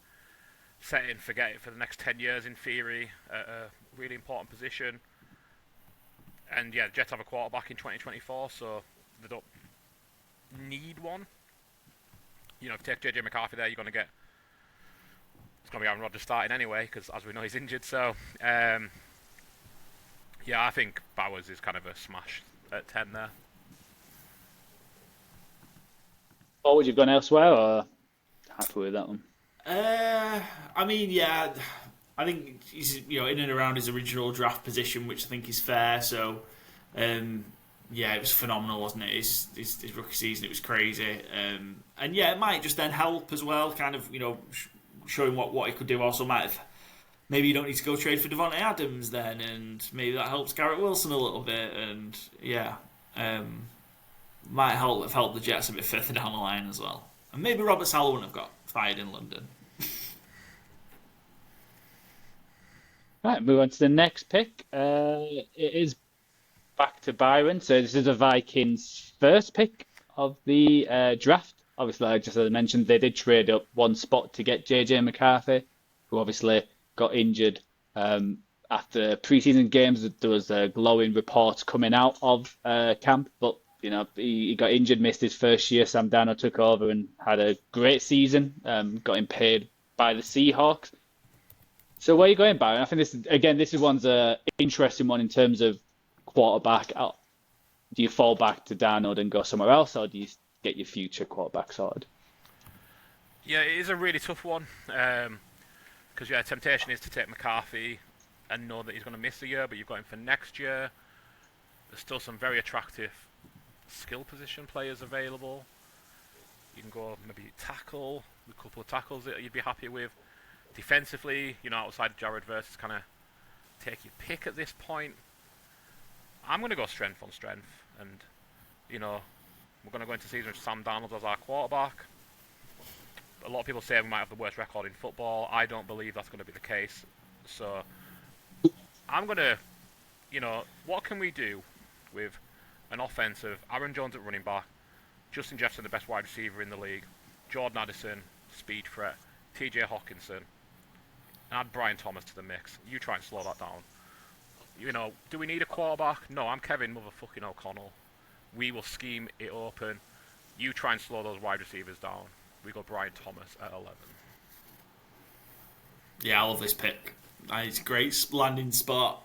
Set it and forget it for the next 10 years in theory. A really important position. And yeah, the Jets have a quarterback in 2024, so they don't need one. If you take J.J. McCarthy there, it's going to be Aaron Rodgers starting anyway, because as we know, he's injured. So, yeah, I think Bowers is kind of a smash at 10 there. Or would you have gone elsewhere, or happy with that one? I mean, yeah, I think he's in and around his original draft position, which I think is fair. So, yeah, it was phenomenal, wasn't it? His rookie season, it was crazy. And yeah, it might just then help as well, kind of showing what he could do. Also, might have, maybe you don't need to go trade for Devontae Adams then, and maybe that helps Garrett Wilson a little bit. And yeah, might have helped the Jets a bit further down the line as well. And maybe Robert Saleh wouldn't have got fired in London. Right, move on to the next pick. It is back to Byron. So this is the Vikings' first pick of the draft. Obviously, just as I mentioned, they did trade up one spot to get JJ McCarthy, who obviously got injured after preseason games. There was glowing reports coming out of camp, but he got injured, missed his first year. Sam Darnold took over and had a great season. Got him paid by the Seahawks. So where are you going, Byron? I think this is one's an interesting one in terms of quarterback. Do you fall back to Darnold and go somewhere else, or do you get your future quarterback sorted? Yeah, it is a really tough one. Because temptation is to take McCarthy and know that he's going to miss a year, but you've got him for next year. There's still some very attractive skill position players available. You can go maybe tackle, a couple of tackles that you'd be happy with. Defensively, outside of Jared Verse, kind of take your pick at this point. I'm going to go strength on strength, and we're going to go into season with Sam Darnold as our quarterback. A lot of people say we might have the worst record in football. I don't believe that's going to be the case. So I'm going to, what can we do with an offense of Aaron Jones at running back, Justin Jefferson the best wide receiver in the league, Jordan Addison, speed threat, TJ Hawkinson, and add Brian Thomas to the mix. You try and slow that down. Do we need a quarterback? No, I'm Kevin motherfucking O'Connell. We will scheme it open. You try and slow those wide receivers down. We got Brian Thomas at 11. Yeah, I love this pick. It's a great landing spot.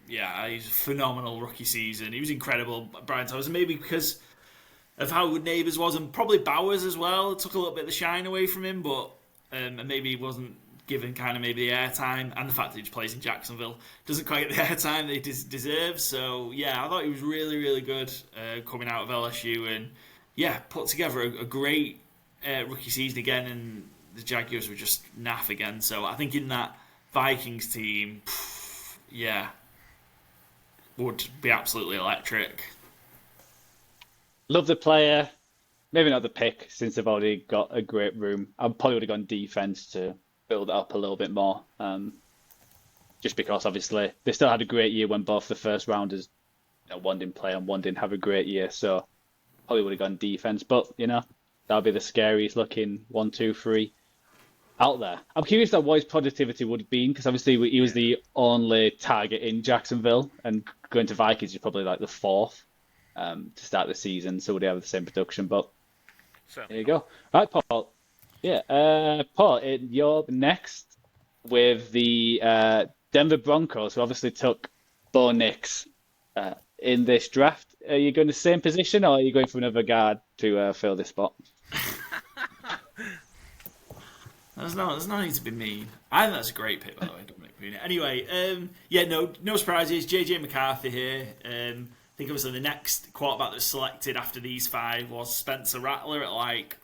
He's a phenomenal rookie season. He was incredible, Brian Thomas. And maybe because of how good Neighbours was, and probably Bowers as well, it took a little bit of the shine away from him, but and maybe he wasn't given kind of maybe the airtime, and the fact that he just plays in Jacksonville doesn't quite get the airtime that he deserves. So, yeah, I thought he was really, really good coming out of LSU, and, put together a great rookie season again, and the Jaguars were just naff again. So I think in that Vikings team, would be absolutely electric. Love the player. Maybe not the pick, since they've already got a great room. I probably would have gone defense to build it up a little bit more. Just because, obviously, they still had a great year when both the first rounders, one didn't play and one didn't have a great year. So probably would have gone defense. But, that'll be the scariest looking 1, 2, 3 out there. I'm curious what his productivity would have been, because obviously he was the only target in Jacksonville, and going to Vikings is probably like the fourth to start the season. So would he have the same production? But there you go. All right, Paul. Yeah, Paul, you're next with the Denver Broncos, who obviously took Bo Nix in this draft. Are you going the same position, or are you going for another guard to fill this spot? There's no need to be mean. I think that's a great pick, by the way. Dominic Pena. Anyway, no surprises. JJ McCarthy here. I think obviously the next quarterback that was selected after these 5 was Spencer Rattler at like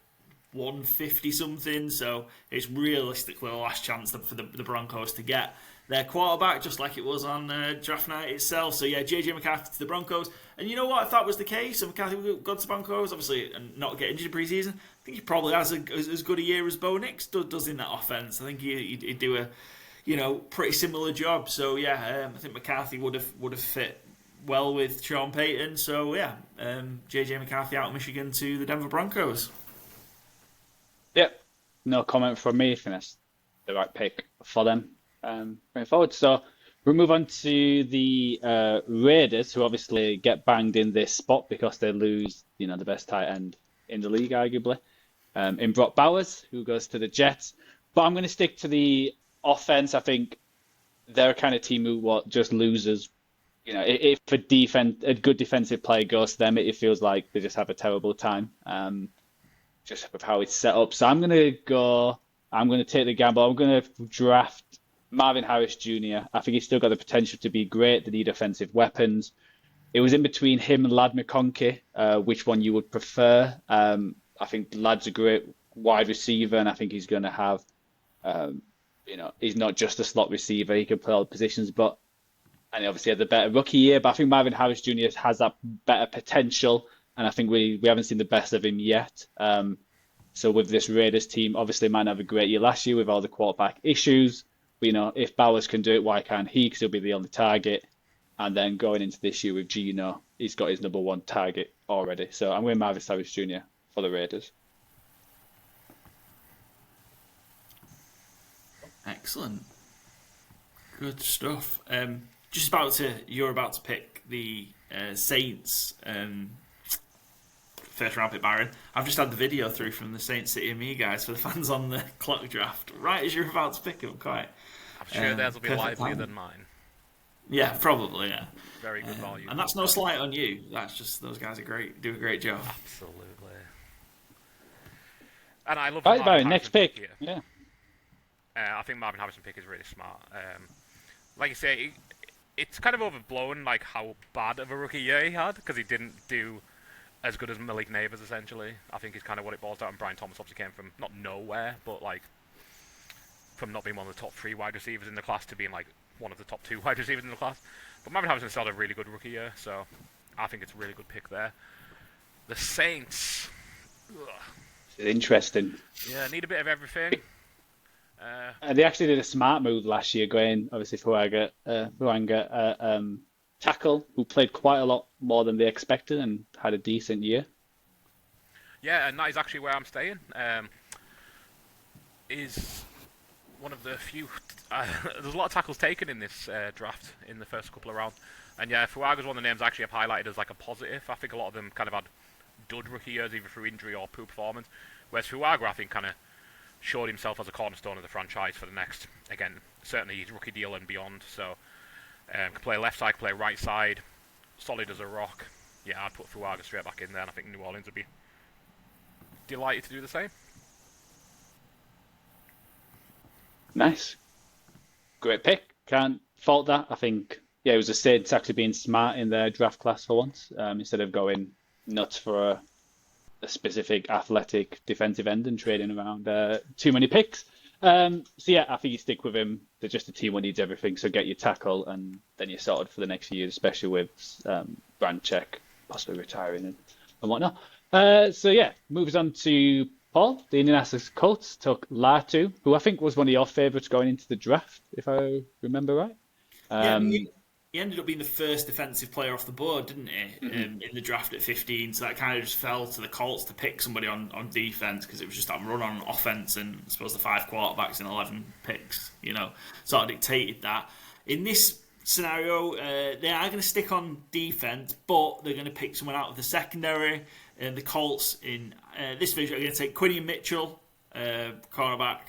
150 something. So it's realistically the last chance for the Broncos to get their quarterback, just like it was on draft night itself. So JJ McCarthy to the Broncos. And you know what? If that was the case, if McCarthy would go to the Broncos, obviously, and not get injured in preseason, I think he probably has as good a year as Bo Nix does in that offense. I think he'd do a pretty similar job. So I think McCarthy would have fit well with Sean Payton. So JJ McCarthy out of Michigan to the Denver Broncos. Yep, no comment from me. I think that's the right pick for them going forward. So we'll move on to the Raiders, who obviously get banged in this spot because they lose, the best tight end in the league, arguably, in Brock Bowers, who goes to the Jets. But I'm going to stick to the offense. I think they're a kind of team who just loses. If a good defensive player goes to them, it feels like they just have a terrible time. Just with how it's set up. So I'm going to take the gamble. I'm going to draft Marvin Harris Jr. I think he's still got the potential to be great. They need offensive weapons. It was in between him and Lad McConkey, which one you would prefer. I think Lad's a great wide receiver, and I think he's going to have, he's not just a slot receiver. He can play all positions, and he obviously had the better rookie year. But I think Marvin Harris Jr. has that better potential. and I think we haven't seen the best of him yet. So with this Raiders team, obviously might not have a great year last year with all the quarterback issues. But, if Bowers can do it, why can't he? Because he'll be the only target. And then going into this year with Geno, he's got his number one target already. So I'm going Marvin Harris Jr. for the Raiders. Excellent. Good stuff. You're about to pick the Saints first round pick, Byron. I've just had the video through from the Saints City and Me guys for the fans on the clock draft. Right as you're about to pick him, quite. I'm sure theirs will be livelier than mine. Yeah, probably. Yeah. Very good value. And that's no slight on you. That's just those guys are great. Do a great job. Absolutely. And I love. Right, Byron, next pick. Here. Yeah. I think Marvin Harrison pick is really smart. Like you say, it's kind of overblown, like how bad of a rookie year he had, because he didn't do as good as Malik Neighbors, essentially. I think is kind of what it boils down. And Brian Thomas obviously came from not nowhere, but like from not being one of the top 3 wide receivers in the class to being like one of the top 2 wide receivers in the class. But Marvin Harrison still had a really good rookie year, so I think it's a really good pick there. The Saints. Ugh. Interesting. Yeah, need a bit of everything. They actually did a smart move last year, going obviously Fuanga, tackle, who played quite a lot more than they expected and had a decent year. Yeah, and that is actually where I'm staying. Is one of the few. There's a lot of tackles taken in this draft in the first couple of rounds, and yeah, Fuaga's one of the names actually I've highlighted as like a positive. I think a lot of them kind of had dud rookie years, either through injury or poor performance, whereas Fuaga I think kind of showed himself as a cornerstone of the franchise for the next, again, certainly his rookie deal and beyond. So, can play left side, play right side, solid as a rock. Yeah, I'd put Fuaga straight back in there, and I think New Orleans would be delighted to do the same. Nice. Great pick. Can't fault that. I think, it was the Saints actually being smart in their draft class for once, instead of going nuts for a specific athletic defensive end and trading around too many picks. So yeah, I think you stick with him. They're just a team that needs everything, so get your tackle and then you're sorted for the next few years, especially with Branchek possibly retiring and whatnot. So yeah, moves on to Paul. The Indianapolis Colts took Latu, who I think was one of your favourites going into the draft, if I remember right. He ended up being the first defensive player off the board, didn't he, in the draft at 15? So that kind of just fell to the Colts to pick somebody on defense because it was just that run on offense, and I suppose the 5 quarterbacks and 11 picks, sort of dictated that. In this scenario, they are going to stick on defense, but they're going to pick someone out of the secondary. The Colts in this division are going to take Quinion Mitchell, cornerback,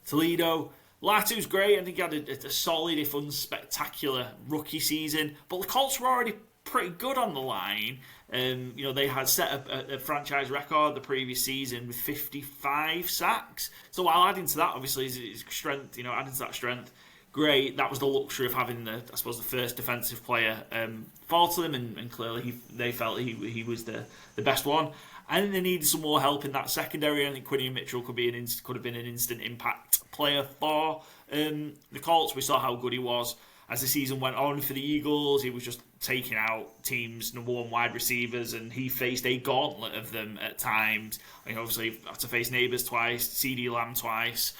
Toledo. Latu's great. I think he had a solid, if unspectacular, rookie season. But the Colts were already pretty good on the line. They had set a franchise record the previous season with 55 sacks. So while adding to that, obviously, his strength, adding to that strength, great. That was the luxury of having the first defensive player fall to them, and clearly they felt he was the best one. I think they needed some more help in that secondary. I think Quinion Mitchell could have been an instant impact player for the Colts. We saw how good he was as the season went on for the Eagles. He was just taking out teams' number 1 wide receivers, and he faced a gauntlet of them at times. Obviously, had to face Neighbors twice, CD Lamb twice,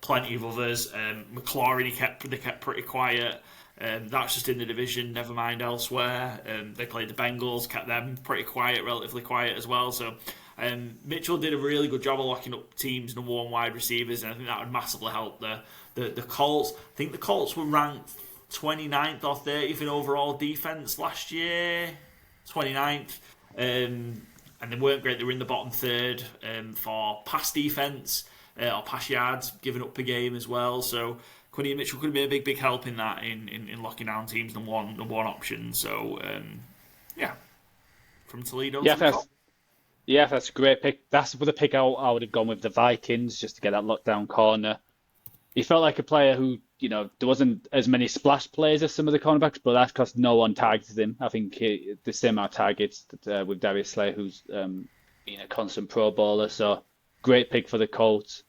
plenty of others. McLaurin, they kept pretty quiet. That's just in the division, never mind elsewhere. They played the Bengals, kept them pretty quiet, relatively quiet as well. So Mitchell did a really good job of locking up teams' number 1 wide receivers, and I think that would massively help the Colts. I think the Colts were ranked 29th or 30th in overall defense last year, 29th, and they weren't great. They were in the bottom third for pass defense or pass yards given up per game as well. So Quinion Mitchell could be a big help in that, in locking down teams' number one option. So from Toledo. That's a great pick. That's the pick I would have gone with the Vikings, just to get that lockdown corner. He felt like a player who, there wasn't as many splash plays as some of the cornerbacks, but that's because no one targeted him. I think the same amount of targets with Darius Slay, who's been a constant Pro Bowler. So great pick for the Colts.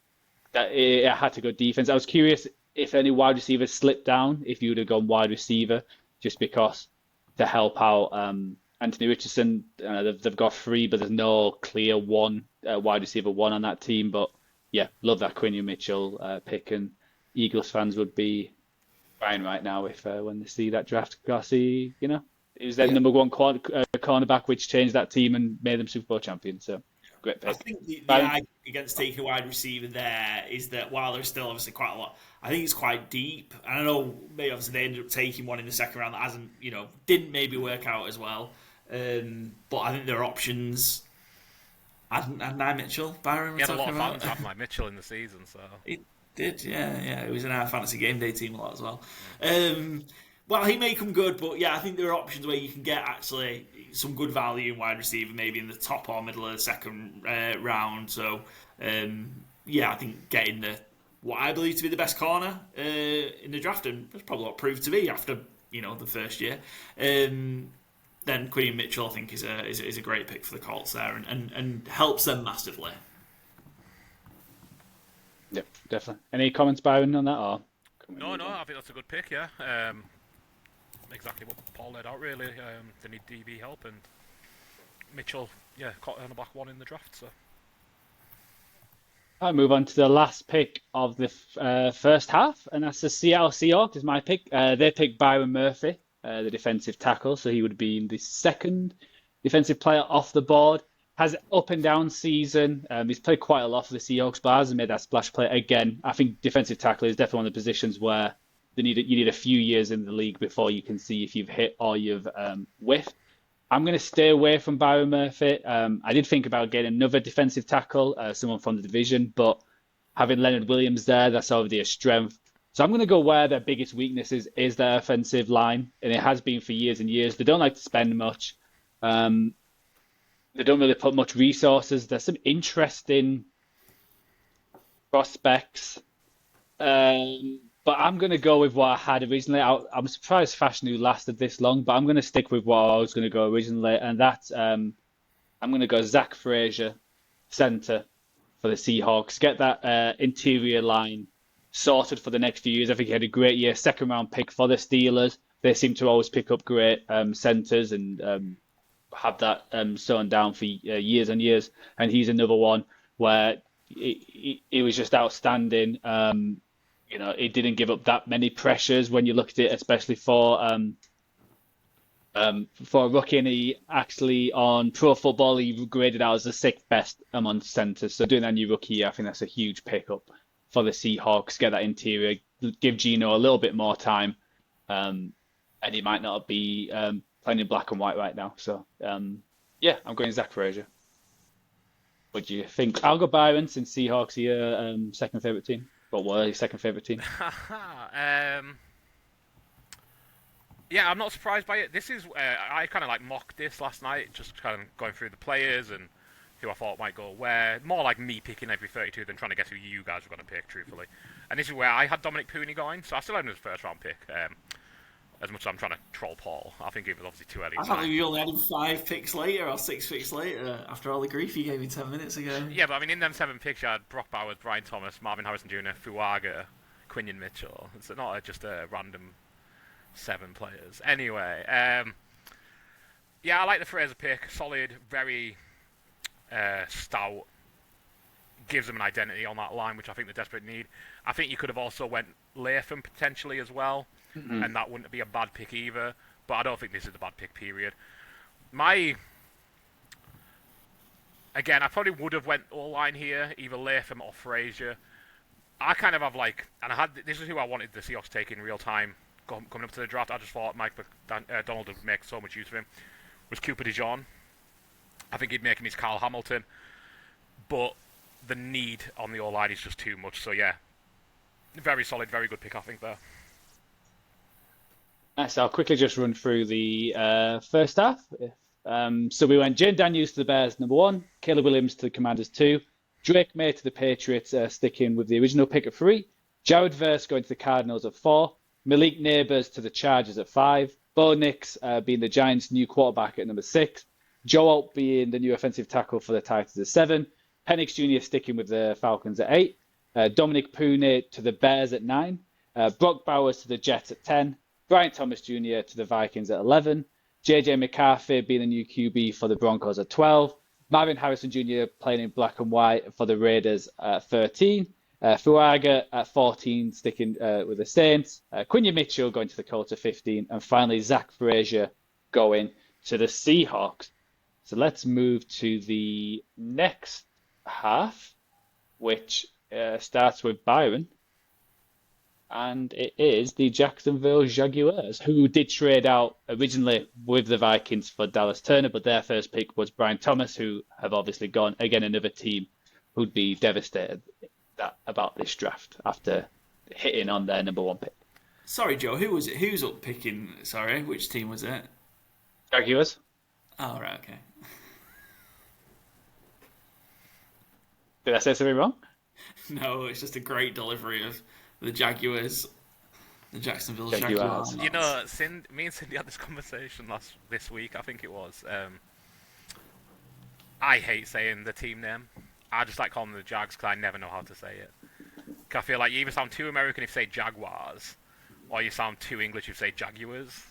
That it had to go defense. I was curious if any wide receivers slipped down, if you would have gone wide receiver, just because to help out Anthony Richardson. They've got three, but there's no clear one wide receiver one on that team. But yeah, love that Quinion Mitchell pick, and Eagles fans would be crying right now if when they see that draft because he was their number one cornerback, which changed that team and made them Super Bowl champions. So great pick. I think the argument against taking a wide receiver there is that while there's still obviously quite a lot, I think it's quite deep. And I know maybe obviously they ended up taking one in the second round that hasn't, didn't maybe work out as well. But I think there are options. Adonai Mitchell, Byron, he had a lot of fun to have Adonai Mitchell in the season, so he did, yeah. It was in our fantasy game day team a lot as well. Well, he may come good, but yeah, I think there are options where you can get actually some good value in wide receiver, maybe in the top or middle of the second round. So, yeah, I think getting what I believe to be the best corner in the draft, and that's probably what proved to be after the first year. Then Quinion Mitchell, I think, is a great pick for the Colts there, and helps them massively. Yep, definitely. Any comments, Byron, on that? Or no, I think that's a good pick. Yeah, exactly what Paul laid out. Really, they need DB help, and Mitchell, caught on the back one in the draft. So I move on to the last pick of the first half, and that's the Seattle Seahawks. Is my pick. They picked Byron Murphy, the defensive tackle, so he would be the second defensive player off the board. Has an up and down season. He's played quite a lot for the Seahawks, but hasn't made that splash play again. I think defensive tackle is definitely one of the positions where you need a few years in the league before you can see if you've hit or you've whiffed. I'm going to stay away from Byron Murphy. I did think about getting another defensive tackle, someone from the division, but having Leonard Williams there, that's already a strength. So I'm going to go where their biggest weakness is their offensive line, and it has been for years and years. They don't like to spend much. They don't really put much resources. There's some interesting prospects. But I'm going to go with what I had originally. I'm surprised Fashanu lasted this long, but I'm going to stick with what I was going to go originally. And that's, I'm going to go Zach Frazier, center for the Seahawks. Get that interior line sorted for the next few years. I think he had a great year, second round pick for the Steelers. They seem to always pick up great centers and have that sewn down for years and years. And he's another one where it was just outstanding. He didn't give up that many pressures when you look at it, especially for a rookie. And he actually, on Pro Football, he graded out as the sixth best among centers. So doing that new rookie year, I think that's a huge pickup for the Seahawks. Get that interior, give Geno a little bit more time, and he might not be playing in black and white right now. So yeah, I'm going Zach Frazier. What do you think? I'll go Byron since Seahawks are your second favorite team. What were your second favorite team? Yeah, I'm not surprised by it. This is I kind of like mocked this last night, just kind of going through the players and who I thought might go where. More like me picking every 32 than trying to guess who you guys were going to pick, truthfully. And this is where I had Dominic Pooney going, so I still had him as a first round pick. As much as I'm trying to troll Paul, I think it was obviously too early. I thought you only had him 5 picks later or 6 picks later after all the grief you gave me 10 minutes ago. Yeah, but I mean, in them 7 picks, you had Brock Bowers, Brian Thomas, Marvin Harrison Jr., Fuaga, Quinion Mitchell. It's not just a random 7 players. Anyway, yeah, I like the Fraser pick. Solid, very stout. Gives them an identity on that line, which I think they desperately need. I think you could have also went Latham potentially as well. Mm-hmm. And that wouldn't be a bad pick either. But I don't think this is a bad pick, period. Again, I probably would have went all-line here, either Latham or Frazier. I kind of have this is who I wanted the Seahawks to take in real time coming up to the draft. I just thought Mike McDonald would make so much use of him. Was Cooper DeJean. I think he'd make him his Kyle Hamilton. But the need on the all-line is just too much. So yeah, very solid, very good pick, I think, there. So I'll quickly just run through the first half. So we went Jane Daniels to the Bears, number 1. Caleb Williams to the Commanders, 2. Drake May to the Patriots, sticking with the original pick at 3. Jared Verse going to the Cardinals at 4. Malik Neighbors to the Chargers at 5. Bo Nix being the Giants' new quarterback at number 6. Joe Alt being the new offensive tackle for the Titans at 7. Penix Jr. sticking with the Falcons at 8. Dominic Pooney to the Bears at 9. Brock Bowers to the Jets at 10. Brian Thomas Jr. to the Vikings at 11. JJ McCarthy being the new QB for the Broncos at 12. Marvin Harrison Jr. playing in black and white for the Raiders at 13. Fuaga at 14, sticking with the Saints. Quinyon Mitchell going to the Colts at 15. And finally, Zach Frazier going to the Seahawks. So let's move to the next half, which starts with Byron. And it is the Jacksonville Jaguars, who did trade out originally with the Vikings for Dallas Turner, but their first pick was Brian Thomas, who have obviously gone. Again, another team who'd be devastated about this draft after hitting on their number one pick. Sorry, Joe, who was it? Who's up picking? Sorry, which team was it? Jaguars. Oh, right, okay. Did I say something wrong? No, it's just a great delivery of the Jaguars, the Jacksonville Jaguars. Jaguars. You know, me and Cindy had this conversation this week, I think it was. I hate saying the team name. I just like calling them the Jags because I never know how to say it. 'Cause I feel like you either sound too American if you say Jaguars, or you sound too English if you say Jaguars.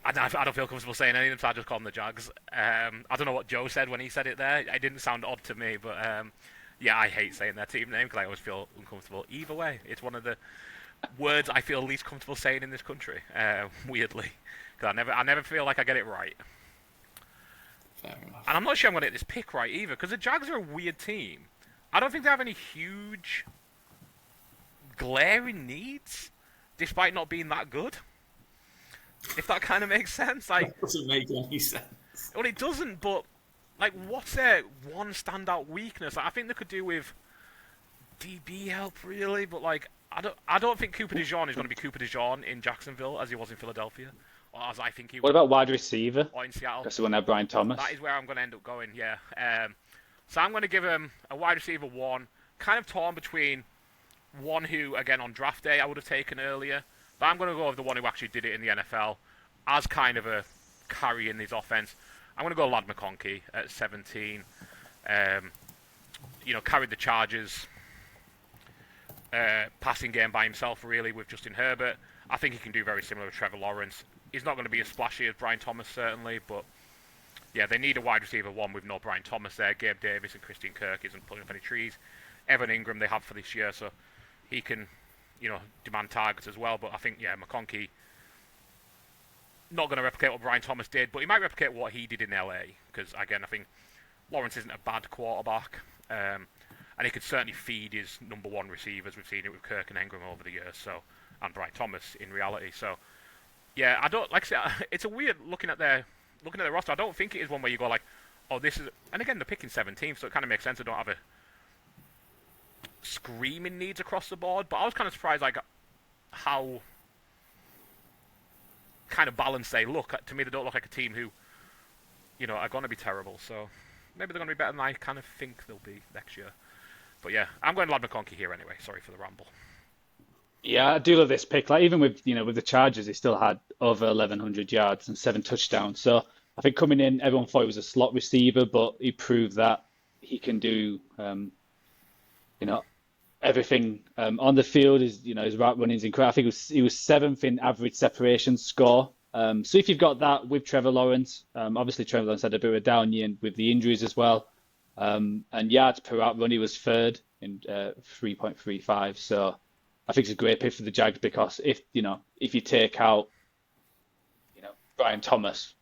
I don't feel comfortable saying any of them, so I just call them the Jags. I don't know what Joe said when he said it there. It didn't sound odd to me, but yeah, I hate saying their team name because I always feel uncomfortable. Either way, it's one of the words I feel least comfortable saying in this country, weirdly. Because I never feel like I get it right. Fair enough. And I'm not sure I'm going to get this pick right either, because the Jags are a weird team. I don't think they have any huge, glaring needs, despite not being that good. If that kind of makes sense. Like, That doesn't make any sense. well, it doesn't, but like, what's their one standout weakness? Like, I think they could do with DB help, really, but like, I don't think Cooper DeJean is going to be Cooper DeJean in Jacksonville as he was in Philadelphia, or as I think he What was, about wide receiver? or in Seattle. Because they won't have Brian Thomas. That is where I'm going to end up going, yeah. So I'm going to give him a wide receiver one, kind of torn between one who, again, on draft day I would have taken earlier, but I'm going to go with the one who actually did it in the NFL as kind of a carry in his offense. I'm going to go Lad McConkey at 17. Carried the Chargers passing game by himself, really, with Justin Herbert. I think he can do very similar with Trevor Lawrence. He's not going to be as splashy as Brian Thomas, certainly, but yeah, they need a wide receiver one with no Brian Thomas there. Gabe Davis and Christian Kirk isn't pulling up any trees. Evan Ingram they have for this year, so he can, demand targets as well. But I think, yeah, McConkey not going to replicate what Brian Thomas did, but he might replicate what he did in LA. Because again, I think Lawrence isn't a bad quarterback, and he could certainly feed his number one receivers. We've seen it with Kirk and Ingram over the years, and Brian Thomas in reality. So yeah, I don't like I say, it's a weird looking at their roster. I don't think it is one where you go like, oh, this is. And again, they're picking 17th, so it kind of makes sense. They don't have a screaming needs across the board. But I was kind of surprised, like, how kind of balanced they look. To me, they don't look like a team who, are going to be terrible. So maybe they're going to be better than I kind of think they'll be next year. But yeah, I'm going to Lad McConkey here anyway. Sorry for the ramble. Yeah, I do love this pick. Like, even with with the Chargers, he still had over 1,100 yards and 7 touchdowns. So I think coming in, everyone thought he was a slot receiver, but he proved that he can do, everything on the field. His route running is incredible. I think he was 7th in average separation score. So if you've got that with Trevor Lawrence, obviously Trevor Lawrence had a bit of a down year with the injuries as well. And yards per route run, he was 3rd in 3.35. So I think it's a great pick for the Jags because if you take out Brian Thomas,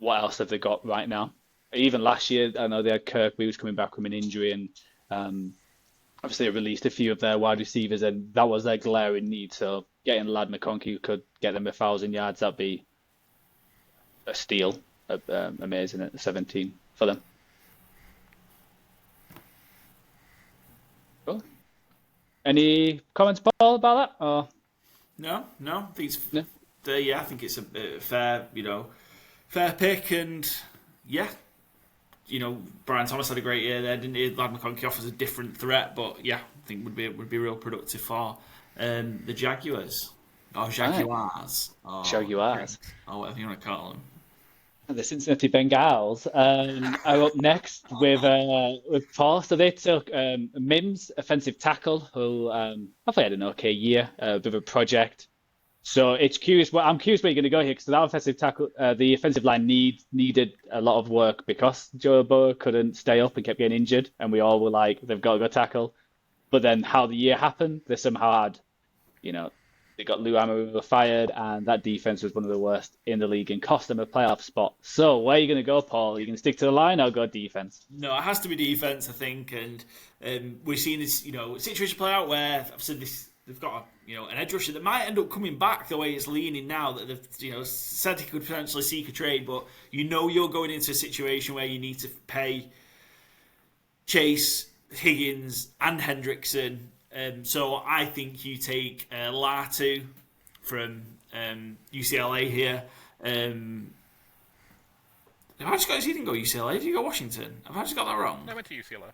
what else have they got right now? Even last year, I know they had Kirk, but he was coming back from an injury, and obviously they released a few of their wide receivers, and that was their glaring need. So getting Lad McConkey, who could get them 1,000 yards, that'd be a steal. Amazing at 17 for them. Cool. Any comments, Paul, about that? Or? No. I think it's No? I think it's a fair, fair pick, and yeah, Brian Thomas had a great year there, didn't he? Lad McConkey offers a different threat, but yeah, I think would be real productive for the Jaguars or Jaguars. Jaguars. Or whatever you want to call them. The Cincinnati Bengals are up next with Paul. So they took Mims, offensive tackle, who hopefully had an okay year, a bit of a project. So it's curious. I'm curious where you're going to go here because the offensive tackle, the offensive line needed a lot of work because Joe Burrow couldn't stay up and kept getting injured, and we all were like, they've got to go tackle. But then how the year happened, they somehow had, you know, they got Lou Anarumo fired, and that defense was one of the worst in the league and cost them a playoff spot. So where are you going to go, Paul? Are you going to stick to the line or go defense? No, it has to be defense, I think, and we've seen this, situation play out where I've said this. They've got an edge rusher that might end up coming back the way it's leaning now. That they've said he could potentially seek a trade, but you're going into a situation where you need to pay Chase, Higgins, and Hendrickson. So I think you take Latu from UCLA here. Have I just got? He didn't go UCLA. Did you go Washington? Have I just got that wrong? I went to UCLA.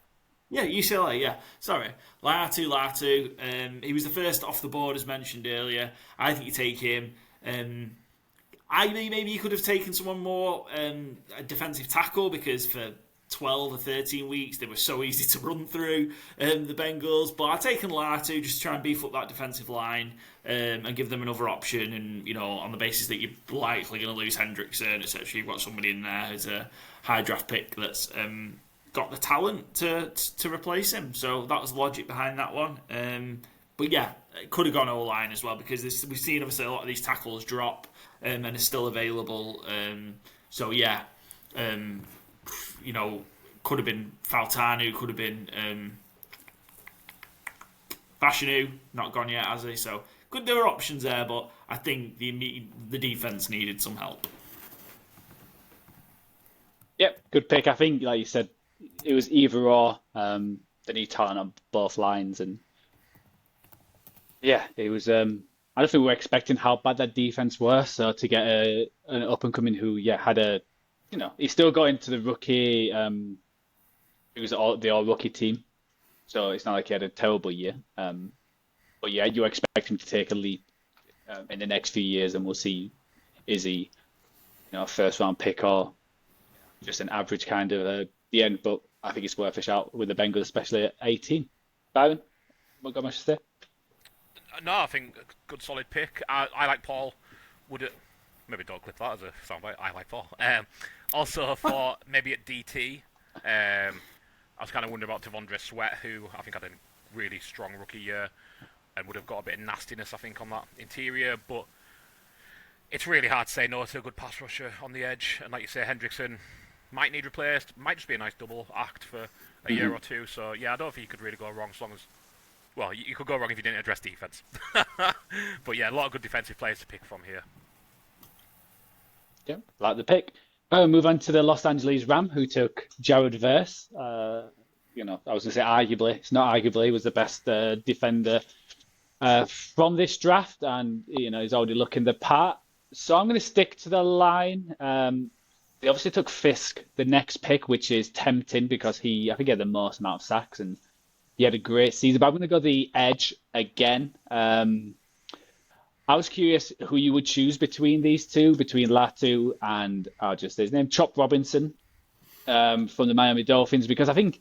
Yeah, UCLA, yeah. Sorry. Latu. He was the first off the board, as mentioned earlier. I think you take him. Maybe you could have taken someone more, a defensive tackle, because for 12 or 13 weeks they were so easy to run through, the Bengals. But I've taken Latu just to try and beef up that defensive line, and give them another option. And, on the basis that you're likely going to lose Hendrickson, etc., you've got somebody in there who's a high draft pick that's got the talent to replace him. So that was the logic behind that one. But yeah, it could have gone O-line as well, because we've seen obviously a lot of these tackles drop, and are still available. So yeah, could have been Faltanu, could have been Bashanu, not gone yet, has he? So there were options there, but I think the defense needed some help. Yep, good pick. I think, like you said, it was either or. They need talent on both lines, and yeah, it was. I don't think we were expecting how bad that defense was. So to get an up and coming who, had he still got into the rookie. It was the all rookie team, so it's not like he had a terrible year. But yeah, you expect him to take a leap in the next few years, and we'll see, is he, a first round pick or just an average kind of the end. But I think it's worth a shout with the Bengals, especially at 18. Byron, what got much to say? No, I think a good solid pick. I like Paul. Would it? Maybe don't clip that as a soundbite. I like Paul. Also for maybe at DT, I was kind of wondering about Devondre Sweat, who I think had a really strong rookie year and would have got a bit of nastiness, I think, on that interior. But it's really hard to say no to a good pass rusher on the edge. And like you say, Hendrickson might need replaced. Might just be a nice double act for a year or two. So yeah, I don't think you could really go wrong as long as. Well, you could go wrong if you didn't address defense. But yeah, a lot of good defensive players to pick from here. Yeah, like the pick. Move on to the Los Angeles Ram, who took Jared Verse. I was going to say arguably. It's not arguably. He was the best defender from this draft, and he's already looking the part. So I'm going to stick to the line. They obviously took Fisk, the next pick, which is tempting because I think he had the most amount of sacks and he had a great season. But I'm going to go the edge again. I was curious who you would choose between these two, between Latu and I'll just say his name, Chop Robinson, from the Miami Dolphins, because I think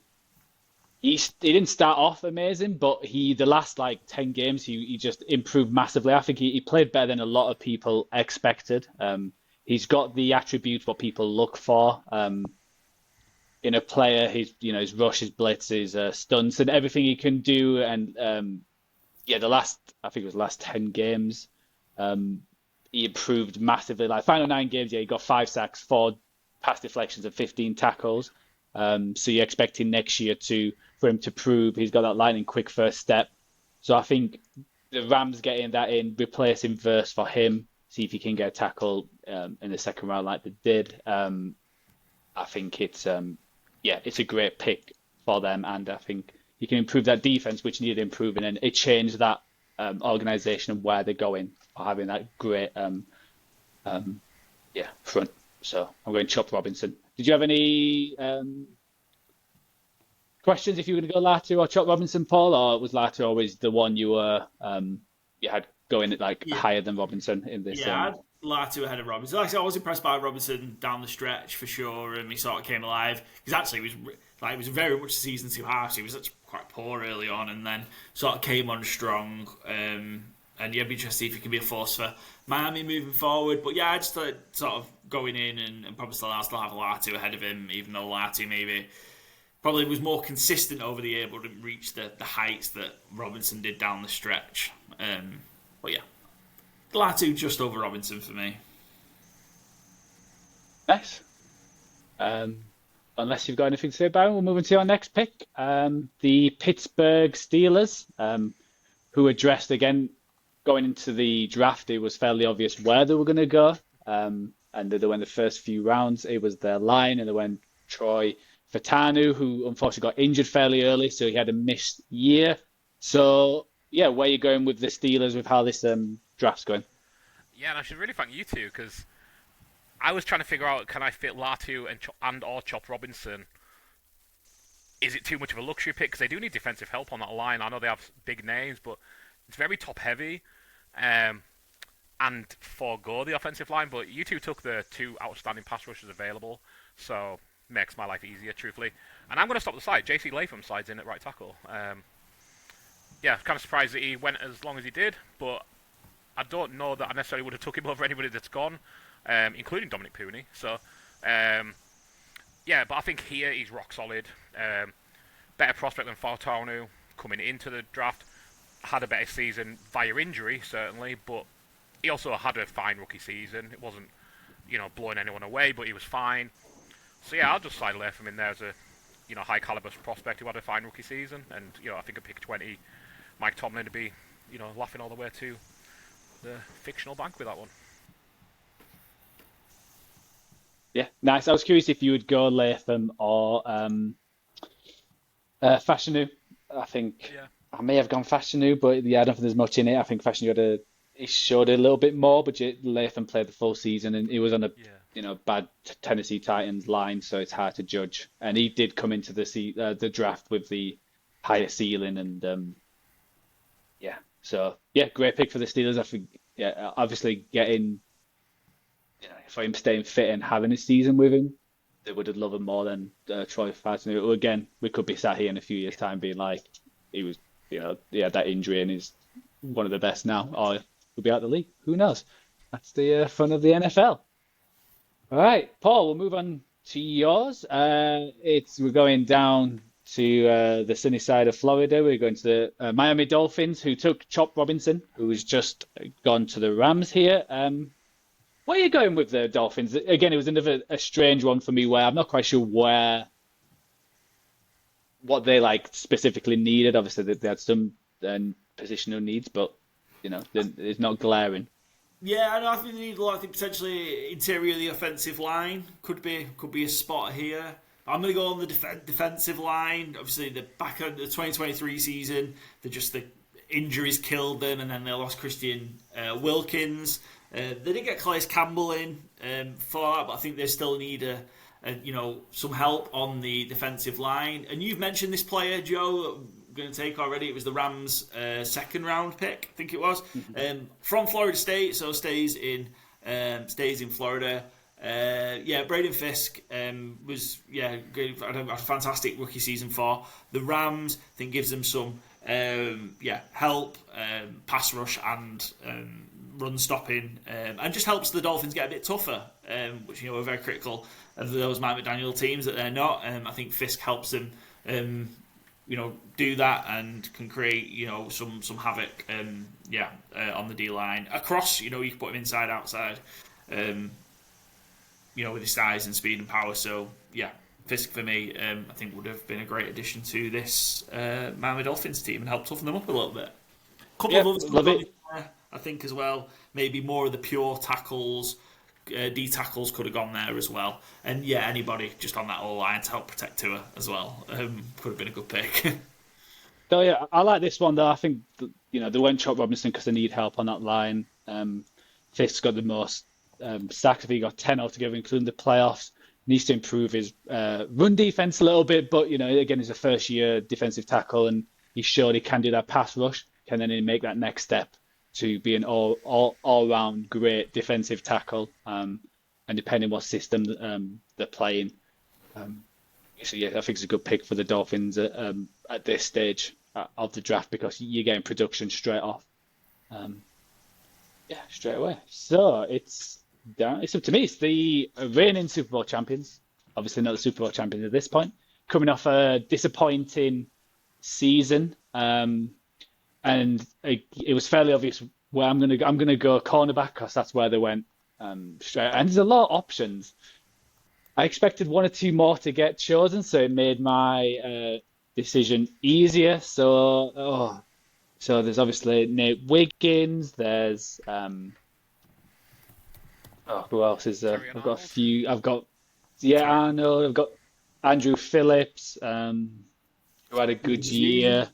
he didn't start off amazing, but the last 10 games he just improved massively. I think he played better than a lot of people expected. He's got the attributes what people look for in a player. His rush, his blitz, his stunts, and everything he can do. And I think it was the last 10 games, he improved massively. Final 9 games, he got 5 sacks, 4 pass deflections, and 15 tackles. So you're expecting next year for him to prove he's got that lightning quick first step. So I think the Rams getting that in, replacing Verse for him, see if he can get a tackle in the second round like they did. I think it's a great pick for them, and I think he can improve that defense, which needed improving, and it changed that organization and where they're going for having that great front. So I'm going Chop Robinson. Did you have any questions if you were going to go Latu or Chop Robinson, Paul, or was Latu always the one you were you had going at higher than Robinson in this? Yeah, I had Latu ahead of Robinson. Like I said, I was impressed by Robinson down the stretch for sure, and he sort of came alive. Because actually, it was very much the season 2 halves. He was quite poor early on, and then sort of came on strong. And yeah, it'd be interesting if he can be a force for Miami moving forward. But yeah, I just thought sort of going in and probably still have Latu ahead of him, even though Latu maybe probably was more consistent over the year, but didn't reach the heights that Robinson did down the stretch. But yeah, Latu just over Robinson for me. Nice. Unless you've got anything to say, Byron, we'll move on to our next pick. The Pittsburgh Steelers, who addressed again going into the draft. It was fairly obvious where they were going to go. And they went the first few rounds. It was their line, and they went Troy Fatanu, who unfortunately got injured fairly early, so he had a missed year. So, yeah, where are you going with the Steelers with how this draft's going? Yeah, and I should really thank you two, because I was trying to figure out, can I fit Latu and or Chop Robinson? Is it too much of a luxury pick? Because they do need defensive help on that line. I know they have big names, but it's very top-heavy. And forego the offensive line, but you two took the two outstanding pass rushers available, so makes my life easier, truthfully. And I'm going to stop the slide. JC Latham slides in at right tackle. Yeah, kind of surprised that he went as long as he did, but I don't know that I necessarily would have took him over anybody that's gone, including Dominic Pooney. So, yeah, but I think here he's rock solid. Better prospect than Fautanu coming into the draft. Had a better season via injury, certainly, but he also had a fine rookie season. It wasn't, blowing anyone away, but he was fine. So yeah, I'll just slide Latham in there as a, high caliber prospect who had a fine rookie season, and I think a pick 20, Mike Tomlin to be, laughing all the way to the fictional bank with that one. Yeah, nice. I was curious if you would go Latham or Fashanu. I think I may have gone Fashanu, but yeah, I don't think there's much in it. I think Fashanu he showed a little bit more, but Latham played the full season, and he was on a bad Tennessee Titans line, so it's hard to judge. And he did come into the draft with the higher ceiling, and great pick for the Steelers. I think obviously getting for him staying fit and having a season with him, they would have loved him more than Troy Fautanu. Again, we could be sat here in a few years' time being like he was, he had that injury and he's one of the best now, or he'll be out of the league. Who knows? That's the fun of the NFL. All right, Paul, we'll move on to yours. We're going down to the sunny side of Florida. We're going to the Miami Dolphins, who took Chop Robinson, who has just gone to the Rams here. Where are you going with the Dolphins? Again, it was a strange one for me where I'm not quite sure what they specifically needed. Obviously, they had some positional needs, but it's not glaring. Yeah, I think they need a lot. I think potentially interior of the offensive line could be a spot here. I'm going to go on the defensive line. Obviously, the back of the 2023 season, the injuries killed them, and then they lost Christian Wilkins. They did get Calais Campbell in for that, but I think they still need some help on the defensive line. And you've mentioned this player, Joe, that we're going to take already. It was the Rams' second round pick, I think it was, from Florida State, so stays in Florida. Braden Fisk was good. Had a fantastic rookie season for the Rams. I think gives them some help, pass rush and run stopping, and just helps the Dolphins get a bit tougher, which are very critical of those Mike McDaniel teams that they're not. I think Fisk helps them do that and can create some havoc on the D line across. You can put him inside, outside, with his size and speed and power. So yeah, Fisk for me, I think would have been a great addition to this Miami Dolphins team and help toughen them up a little bit. Couple of others love it. I think as well, maybe more of the pure tackles, D tackles could have gone there as well. And anybody just on that O-line to help protect Tua as well could have been a good pick. So yeah, I like this one though. I think they went Chop Robinson because they need help on that line. Fisk's got the most sacks. I think he got 10 altogether, including the playoffs. Needs to improve his run defense a little bit, but again, he's a first-year defensive tackle, and he showed he can do that pass rush. Can then make that next step to be an all-round great defensive tackle, and depending what system they're playing. I think it's a good pick for the Dolphins at this stage of the draft because you're getting production straight off. Yeah, straight away. So it's down. It's up to me. It's the reigning Super Bowl champions. Obviously, not the Super Bowl champions at this point. Coming off a disappointing season, and it was fairly obvious where I'm gonna go cornerback because that's where they went straight. And there's a lot of options. I expected one or two more to get chosen, so it made my decision easier. So there's obviously Nate Wiggins. There's who else is there? Terry and I've got a Arnold. few. I've got Arnold. I've got Andrew Phillips, who had a good year.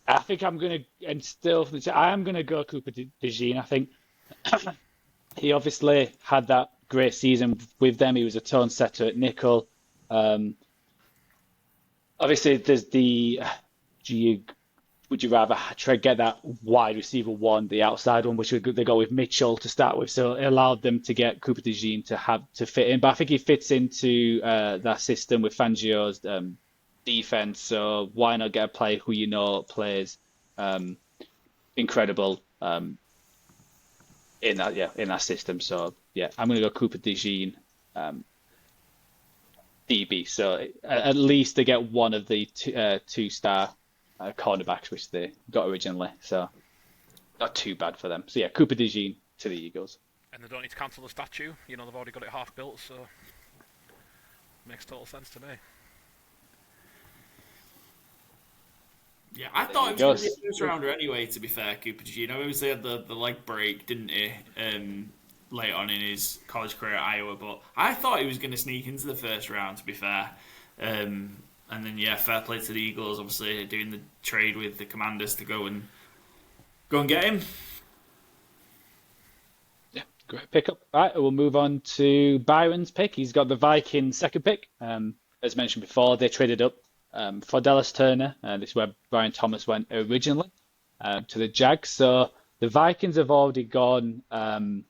I think I'm gonna and still I am gonna go Cooper DeJean. I think he obviously had that great season with them. He was a tone setter at nickel. Obviously, there's the do you would you rather try to get that wide receiver one, the outside one, which they go with Mitchell to start with? So it allowed them to get Cooper DeJean to fit in. But I think he fits into that system with Fangio's defense. So why not get a player who you know plays incredible in that system? So yeah, I'm going to go Cooper DeJean DB. So at least they get one of the two-star cornerbacks, which they got originally. So not too bad for them. So yeah, Cooper DeJean to the Eagles. And they don't need to cancel the statue. You know, they've already got it half built, so makes total sense to me. Yeah, I thought it was going to be a first rounder anyway, to be fair, Cooper DeJean. Obviously, he had the leg break, didn't he, late on in his college career at Iowa, but I thought he was going to sneak into the first round, to be fair. And then, yeah, fair play to the Eagles, obviously, doing the trade with the Commanders to go and get him. Yeah, great pickup. All right, we'll move on to Byron's pick. He's got the Vikings' second pick. As mentioned before, they traded up for Dallas Turner. This is where Brian Thomas went originally to the Jags. So the Vikings have already gone Brian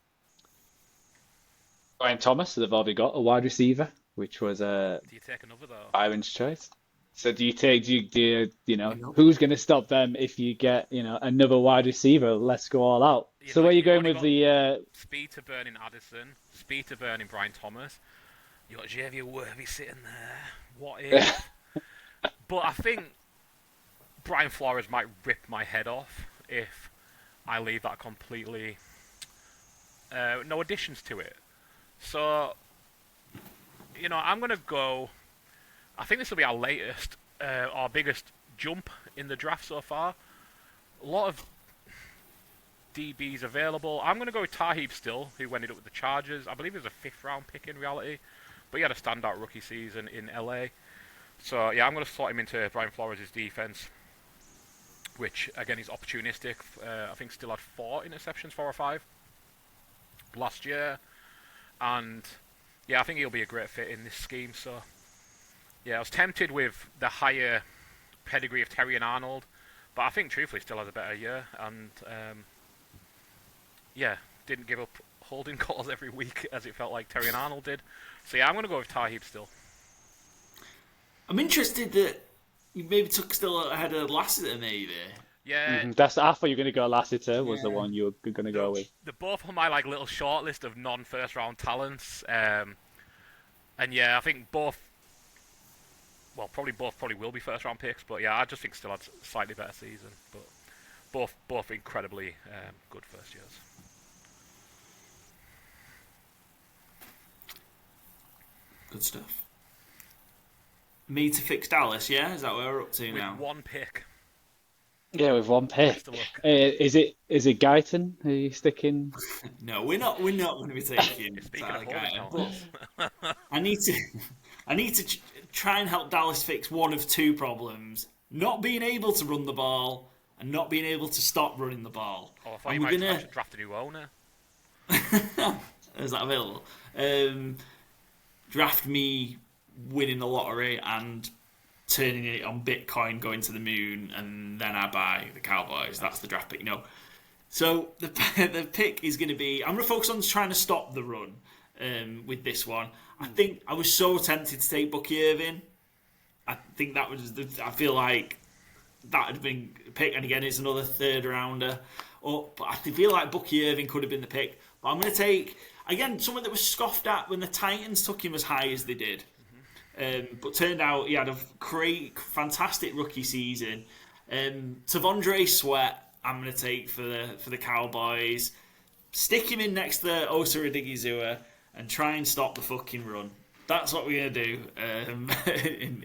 Thomas, so they've already got a wide receiver, which was Do you take another though? Byron's choice. So do you know who's going to stop them if you get another wide receiver? Let's go all out. So where are you going with the speed to burning Addison, speed to burning Brian Thomas? You got Javier Worthy sitting there. What if? But I think Brian Flores might rip my head off if I leave that completely. No additions to it. So, I'm going to go. I think this will be our latest, our biggest jump in the draft so far. A lot of DBs available. I'm going to go with Taheeb Still, who ended up with the Chargers. I believe he was a fifth-round pick in reality, but he had a standout rookie season in LA. So, yeah, I'm going to slot him into Brian Flores' defense, which, again, is opportunistic. I think Still had 4 interceptions, 4 or 5, last year. And, yeah, I think he'll be a great fit in this scheme. So, yeah, I was tempted with the higher pedigree of Terry and Arnold, but I think, truthfully, Still has a better year. And, yeah, didn't give up holding calls every week as it felt like Terry and Arnold did. So, yeah, I'm going to go with Taheeb Still. I'm interested that you maybe took Still ahead of Lassiter, maybe. Yeah, I thought you were going to go Lassiter was the one you were going to go with. They're both on my little short list of non-first round talents, and yeah, I think both probably will be first round picks. But yeah, I just think Still had a slightly better season, but both incredibly good first years. Good stuff. Me to fix Dallas, yeah? Is that where we're up to now? With one pick. Yeah, with one pick. Is it Guyton? Are you sticking? No, we're not going to be taking Guyton. But I need to try and help Dallas fix one of two problems: not being able to run the ball and not being able to stop running the ball. Oh, I thought you might have to draft a new owner. Is that available? Draft me winning the lottery and turning it on Bitcoin, going to the moon, and then I buy the Cowboys. That's the draft pick. No. So the pick is going to be... I'm going to focus on trying to stop the run with this one. I think I was so tempted to take Bucky Irving. I think that was... I feel like that had been picked. And again, it's another third rounder. up. I feel like Bucky Irving could have been the pick. But I'm going to take, again, someone that was scoffed at when the Titans took him as high as they did. But turned out he had a great, fantastic rookie season. Tavondre Sweat, I'm going to take for the Cowboys. Stick him in next to Osa Odigizua and try and stop the fucking run. That's what we're going to do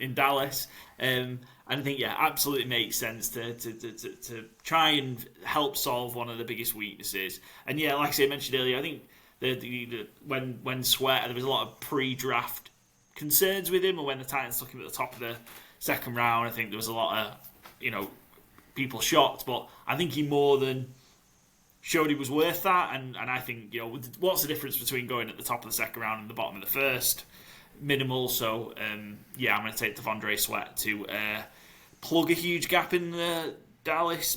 in Dallas. And I think, yeah, absolutely makes sense to try and help solve one of the biggest weaknesses. And yeah, like I mentioned earlier, I think when Sweat, there was a lot of pre-draft concerns with him, and when the Titans took him at the top of the second round, I think there was a lot of, people shocked. But I think he more than showed he was worth that, and I think, what's the difference between going at the top of the second round and the bottom of the first? Minimal. So yeah, I'm going to take Tavondre Sweat to plug a huge gap in the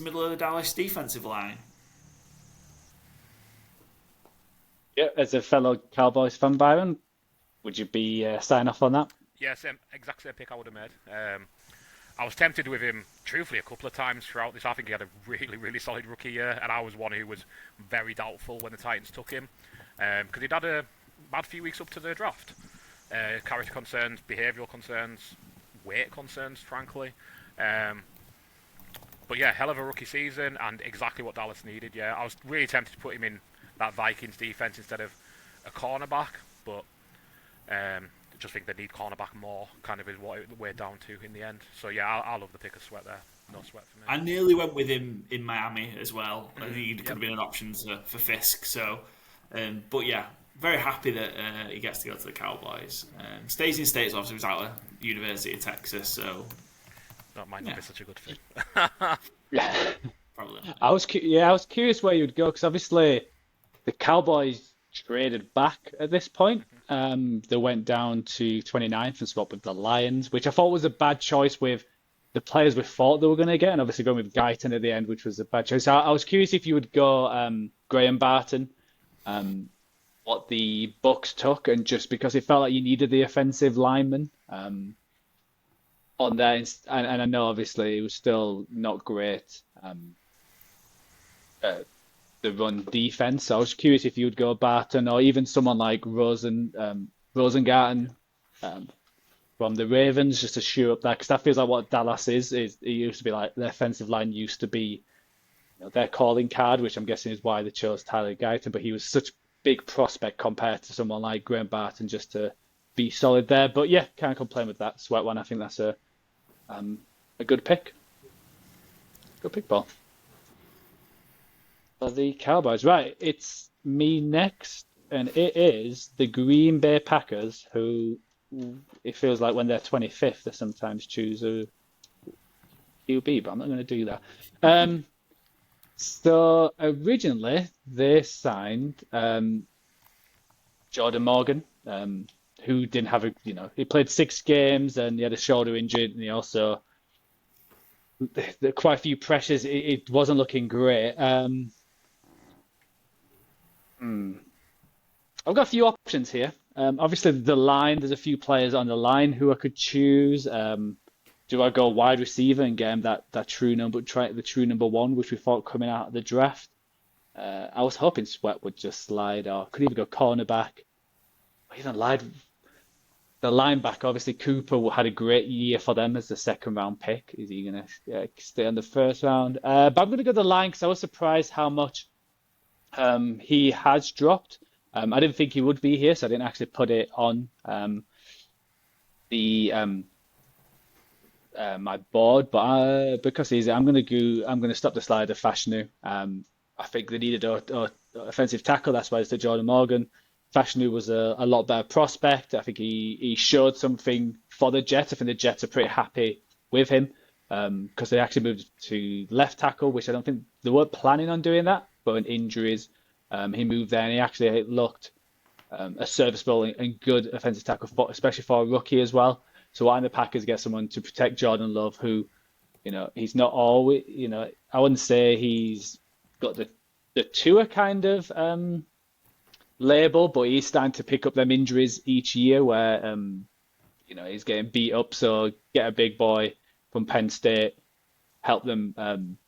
middle of the Dallas defensive line. Yeah, as a fellow Cowboys fan, Byron, would you be sign off on that? Yeah, exact same pick I would have made. I was tempted with him, truthfully, a couple of times throughout this. I think he had a really, really solid rookie year, and I was one who was very doubtful when the Titans took him, because he'd had a bad few weeks up to the draft. Character concerns, behavioural concerns, weight concerns, frankly. But yeah, hell of a rookie season, and exactly what Dallas needed. Yeah, I was really tempted to put him in that Vikings defense instead of a cornerback, but I just think they need cornerback more, kind of is what it weighed down to in the end. So yeah, I love the pick of Sweat there. No Sweat for me. I nearly went with him in Miami as well. I think he could have been an option for Fisk. So, but yeah, very happy that he gets to go to the Cowboys. Stays in States, obviously, he was out of University of Texas, so That might not be such a good fit. Yeah. probably not. I was curious where you'd go, because obviously the Cowboys traded back at this point. They went down to 29th and swapped with the Lions, which I thought was a bad choice with the players we thought they were going to get, and obviously going with Guyton at the end, which was a bad choice. So I was curious if you would go Graham Barton, what the Bucks took, and just because it felt like you needed the offensive lineman on there, and I know obviously it was still not great. The run defense. So I was curious if you would go Barton or even someone like Rosengarten from the Ravens, just to shoe up that, because that feels like what Dallas is. It used to be like the offensive line used to be their calling card, which I'm guessing is why they chose Tyler Guyton. But he was such a big prospect compared to someone like Graham Barton, just to be solid there. But yeah, can't complain with that Sweat one. I think that's a good pick. Good pick, Paul. For the Cowboys. Right, it's me next, and it is the Green Bay Packers, who it feels like when they're 25th, they sometimes choose a QB, but I'm not going to do that. So originally they signed Jordan Morgan, who didn't have he played 6 games and he had a shoulder injury, and he also quite a few pressures. It wasn't looking great. I've got a few options here. Obviously, the line, there's a few players on the line who I could choose. Do I go wide receiver and get him that true number, try the true number 1, which we thought coming out of the draft? I was hoping Sweat would just slide, or could even go cornerback, or even the linebacker. Obviously, Cooper had a great year for them as the second round pick. Is he going to stay on the first round? But I'm going to go the line, because I was surprised how much he has dropped. I didn't think he would be here, so I didn't actually put it on my board. But because I'm going to stop the slide of Fashanu. I think they needed a offensive tackle. That's why it's to Jordan Morgan. Fashanu was a lot better prospect. I think he showed something for the Jets. I think the Jets are pretty happy with him because they actually moved to left tackle, which I don't think they weren't planning on doing that. But in injuries, he moved there, and he actually looked a serviceable and good offensive tackle, especially for a rookie as well. So why the Packers get someone to protect Jordan Love, who, he's not always, I wouldn't say he's got the Tua kind of label, but he's starting to pick up them injuries each year where, he's getting beat up. So get a big boy from Penn State, help them,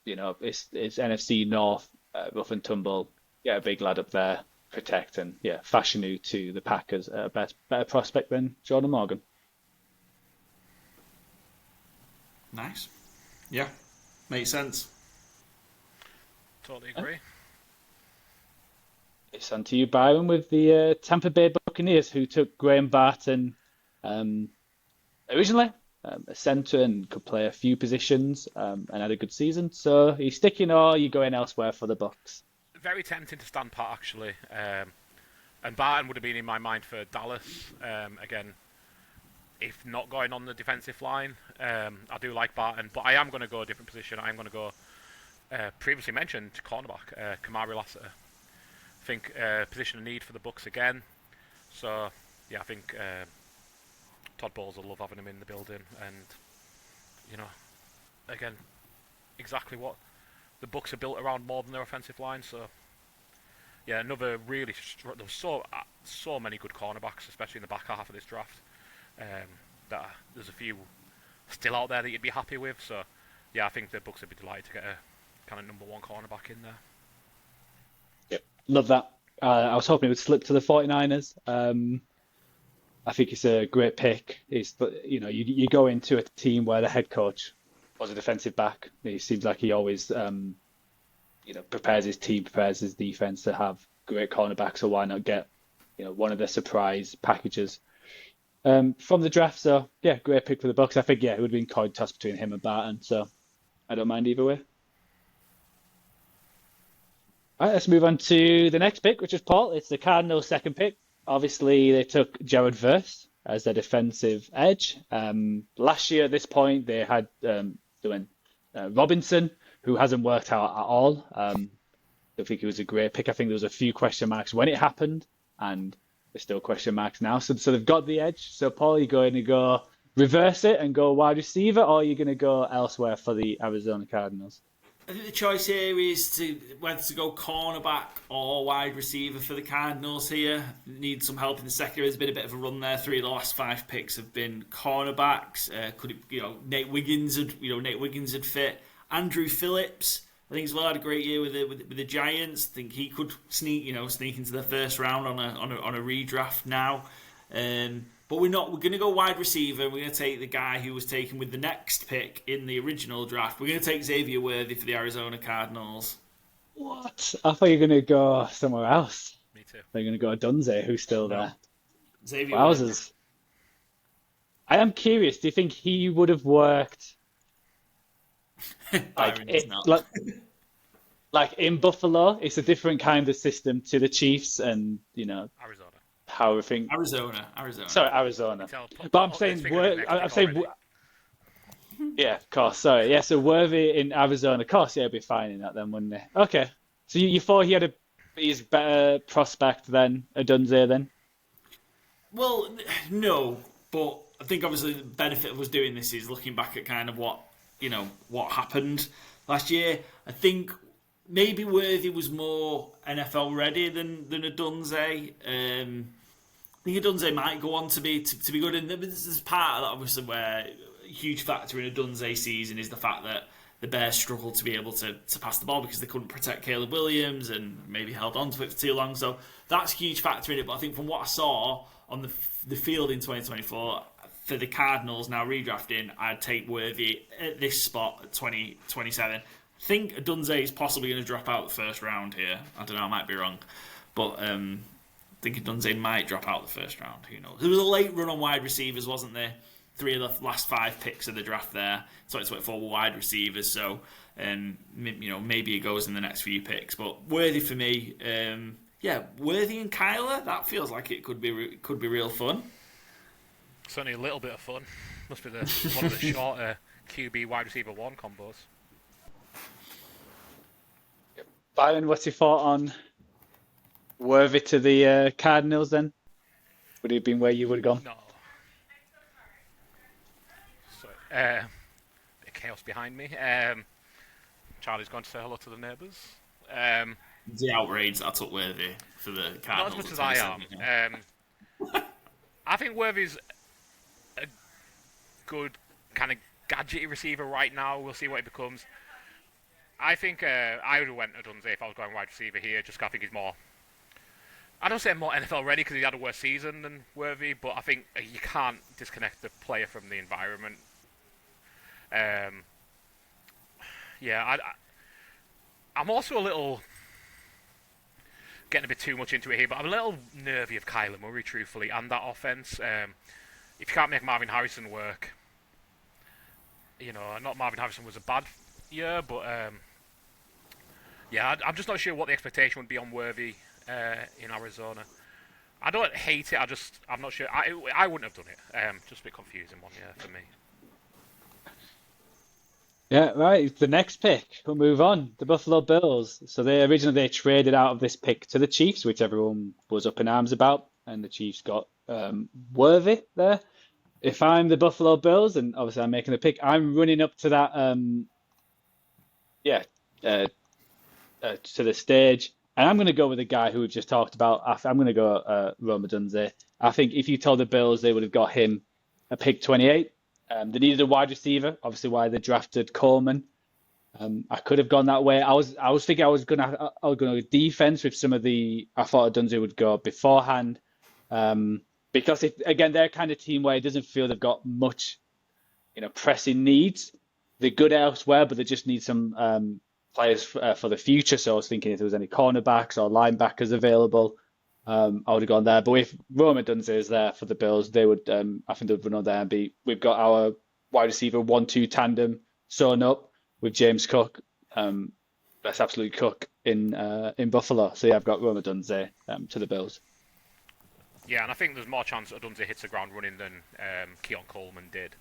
it's NFC North rough and tumble, get a big lad up there, protect, and yeah, fashion you to the Packers a better prospect than Jordan Morgan. Nice. Yeah, makes sense. Totally agree. It's on to you, Byron, with the Tampa Bay Buccaneers, who took Graham Barton um, originally, a centre and could play a few positions and had a good season. So are you sticking or are you going elsewhere for the Bucks? Very tempting to stand pat, actually. And Barton would have been in my mind for Dallas. Again, if not going on the defensive line, I do like Barton, but I am going to go a different position. I am going to go previously mentioned cornerback, Kamari Lassiter. I think position of need for the Bucks again. So yeah, I think Todd Bowles will love having him in the building, and again, exactly what the Bucks are built around more than their offensive line. So yeah, another really there was so many good cornerbacks, especially in the back half of this draft. That there's a few still out there that you'd be happy with. So yeah, I think the Bucks would be delighted to get a kind of number one cornerback in there. Yep, love that. I was hoping it would slip to the 49ers. I think it's a great pick. It's you go into a team where the head coach was a defensive back. He seems like he always prepares his team, prepares his defense to have great cornerbacks. So why not get one of the surprise packages from the draft? So yeah, great pick for the Bucks. I think it would have been coin toss between him and Barton. So I don't mind either way. All right, let's move on to the next pick, which is Paul. It's the Cardinals' second pick. Obviously, they took Jared Verse as their defensive edge. Last year at this point, they had Robinson, who hasn't worked out at all. I think it was a great pick. I think there was a few question marks when it happened, and there's still question marks now. So they've got the edge. So Paul, are you going to go reverse it and go wide receiver, or are you going to go elsewhere for the Arizona Cardinals? I think the choice here is whether to go cornerback or wide receiver for the Cardinals here. Need some help in the secondary. There's been a bit of a run there. 3 of the last 5 picks have been cornerbacks. Could it, Nate Wiggins had fit. Andrew Phillips, I think, as well had a great year with the Giants. I think he could sneak into the first round on a redraft now. But we're going to go wide receiver. We're going to take the guy who was taken with the next pick in the original draft. We're going to take Xavier Worthy for the Arizona Cardinals. What? I thought you were going to go somewhere else. Me too. They're going to go Dunze, who's still there. Xavier Wowzers. Worthy. I am curious. Do you think he would have worked like in Buffalo? It's a different kind of system to the Chiefs and Arizona. How we think. Arizona. Sorry, Arizona. But I'm saying, yeah, of course. Sorry, yeah. So Worthy in Arizona, of course, yeah, it'd be fine in that then, wouldn't it? Okay. So you thought he's better prospect than a Dunze then? Well, no, but I think obviously the benefit of us doing this is looking back at kind of what happened last year. I think maybe Worthy was more NFL ready than a Dunze. I think a Dunze might go on to be good. And this is part of that, obviously, where a huge factor in a Dunze season is the fact that the Bears struggled to be able to pass the ball because they couldn't protect Caleb Williams and maybe held on to it for too long. So that's a huge factor in it. But I think from what I saw on the field in 2024, for the Cardinals now redrafting, I'd take Worthy at this spot at 27. I think Dunze is possibly going to drop out the first round here. I don't know, I might be wrong. But I think Dunze might drop out the first round. Who knows? There was a late run on wide receivers, wasn't there? 3 of the last 5 picks of the draft there. 2024 were wide receivers, so maybe it goes in the next few picks. But Worthy for me, Worthy and Kyler, that feels like it could be real fun. Certainly a little bit of fun. Must be one of the shorter QB wide receiver 1 combos. Byron, what's your thought on Worthy to the Cardinals then? Would it have been where you would have gone? No. Sorry. Bit of chaos behind me. Charlie's gone to say hello to the neighbours. The outrage that I took Worthy for the Cardinals. Not as much as I am. I think Worthy's a good kind of gadgety receiver right now. We'll see what he becomes. I think I would have went Odunze if I was going wide receiver here. Just 'cause I think he's more. I don't say more NFL ready because he had a worse season than Worthy, but I think you can't disconnect the player from the environment. Yeah, I'm also a little getting a bit too much into it here, but I'm a little nervy of Kyler Murray, truthfully, and that offense. If you can't make Marvin Harrison work, not Marvin Harrison was a bad year, but yeah, I'm just not sure what the expectation would be on Worthy in Arizona. I don't hate it. I'm not sure. I wouldn't have done it. Just a bit confusing one, yeah, for me. Yeah, right. The next pick, we'll move on. The Buffalo Bills. So they traded out of this pick to the Chiefs, which everyone was up in arms about, and the Chiefs got Worthy there. If I'm the Buffalo Bills, and obviously I'm making the pick, I'm running up to that, yeah, to the stage, and I'm going to go with the guy who we've just talked about. I'm going to go Rome Odunze. I think if you told the Bills they would have got him at pick 28. They needed a wide receiver, obviously why they drafted Coleman. I could have gone that way. I was thinking I was going to defense with some of the. I thought Odunze would go beforehand, because again they're kind of team where it doesn't feel they've got much, pressing needs. They're good elsewhere, but they just need some players for the future. So I was thinking if there was any cornerbacks or linebackers available. I would have gone there, but if Rome Odunze is there for the Bills, they would. I think they would run on there and be. We've got our wide receiver 1-2 tandem sewn up with James Cook. That's absolutely Cook in Buffalo. So yeah, I've got Rome Odunze to the Bills. Yeah, and I think there's more chance Odunze hits the ground running than Keon Coleman did.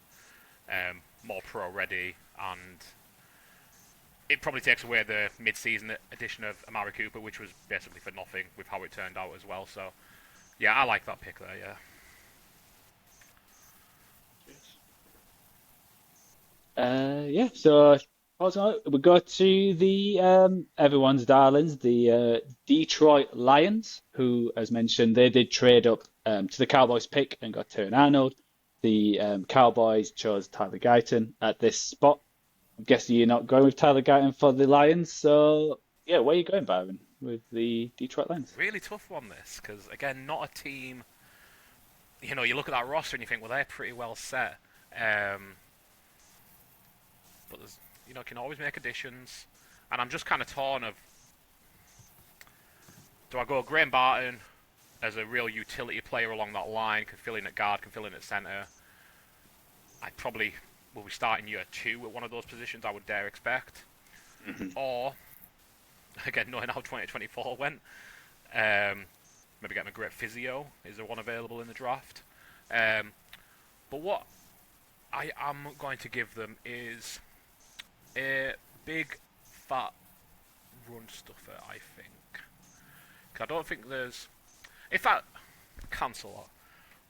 More pro ready, and it probably takes away the mid-season addition of Amari Cooper, which was basically for nothing with how it turned out as well. So, yeah, I like that pick there, yeah. Yeah, so also we go to the everyone's darlings, the Detroit Lions, who, as mentioned, they did trade up to the Cowboys pick and got Terran Arnold. The Cowboys chose Tyler Guyton at this spot. I'm guessing you're not going with Tyler Guyton for the Lions, so yeah, where are you going, Byron, with the Detroit Lions? Really tough one, this, because, again, not a team. You look at that roster and you think, well, they're pretty well set. But there's, can always make additions. And I'm just kind of torn of, do I go Graham Barton as a real utility player along that line, can fill in at guard, can fill in at centre? I probably will be starting year 2 at one of those positions, I would dare expect. Mm-hmm. Or, again, knowing how 2024 went, maybe getting a great physio. Is there one available in the draft? But what I am going to give them is a big, fat run stuffer, I think. Because I don't think there's... In fact, cancel that.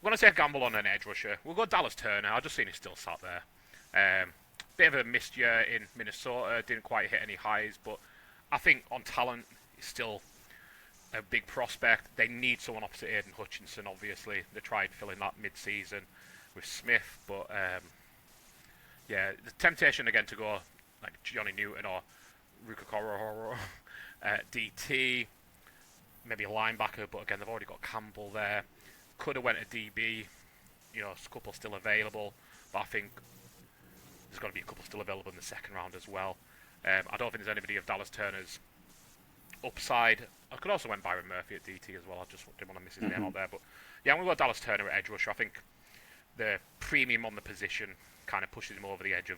We're going to take a gamble on an edge rusher. We'll go Dallas Turner. I've just seen he's still sat there. Bit of a missed year in Minnesota. Didn't quite hit any highs, but I think on talent, he's still a big prospect. They need someone opposite Aiden Hutchinson, obviously. They tried filling that mid-season with Smith, but yeah, the temptation again to go like Johnny Newton or Rukakoro, DT, maybe a linebacker, but again, they've already got Campbell there. Could have went a DB, a couple still available, but I think there's got to be a couple still available in the second round as well. I don't think there's anybody of Dallas Turner's upside. I could also went Byron Murphy at DT as well. I just didn't want to miss his name out there. But yeah, I'm going to go Dallas Turner at edge rusher. I think the premium on the position kind of pushes him over the edge of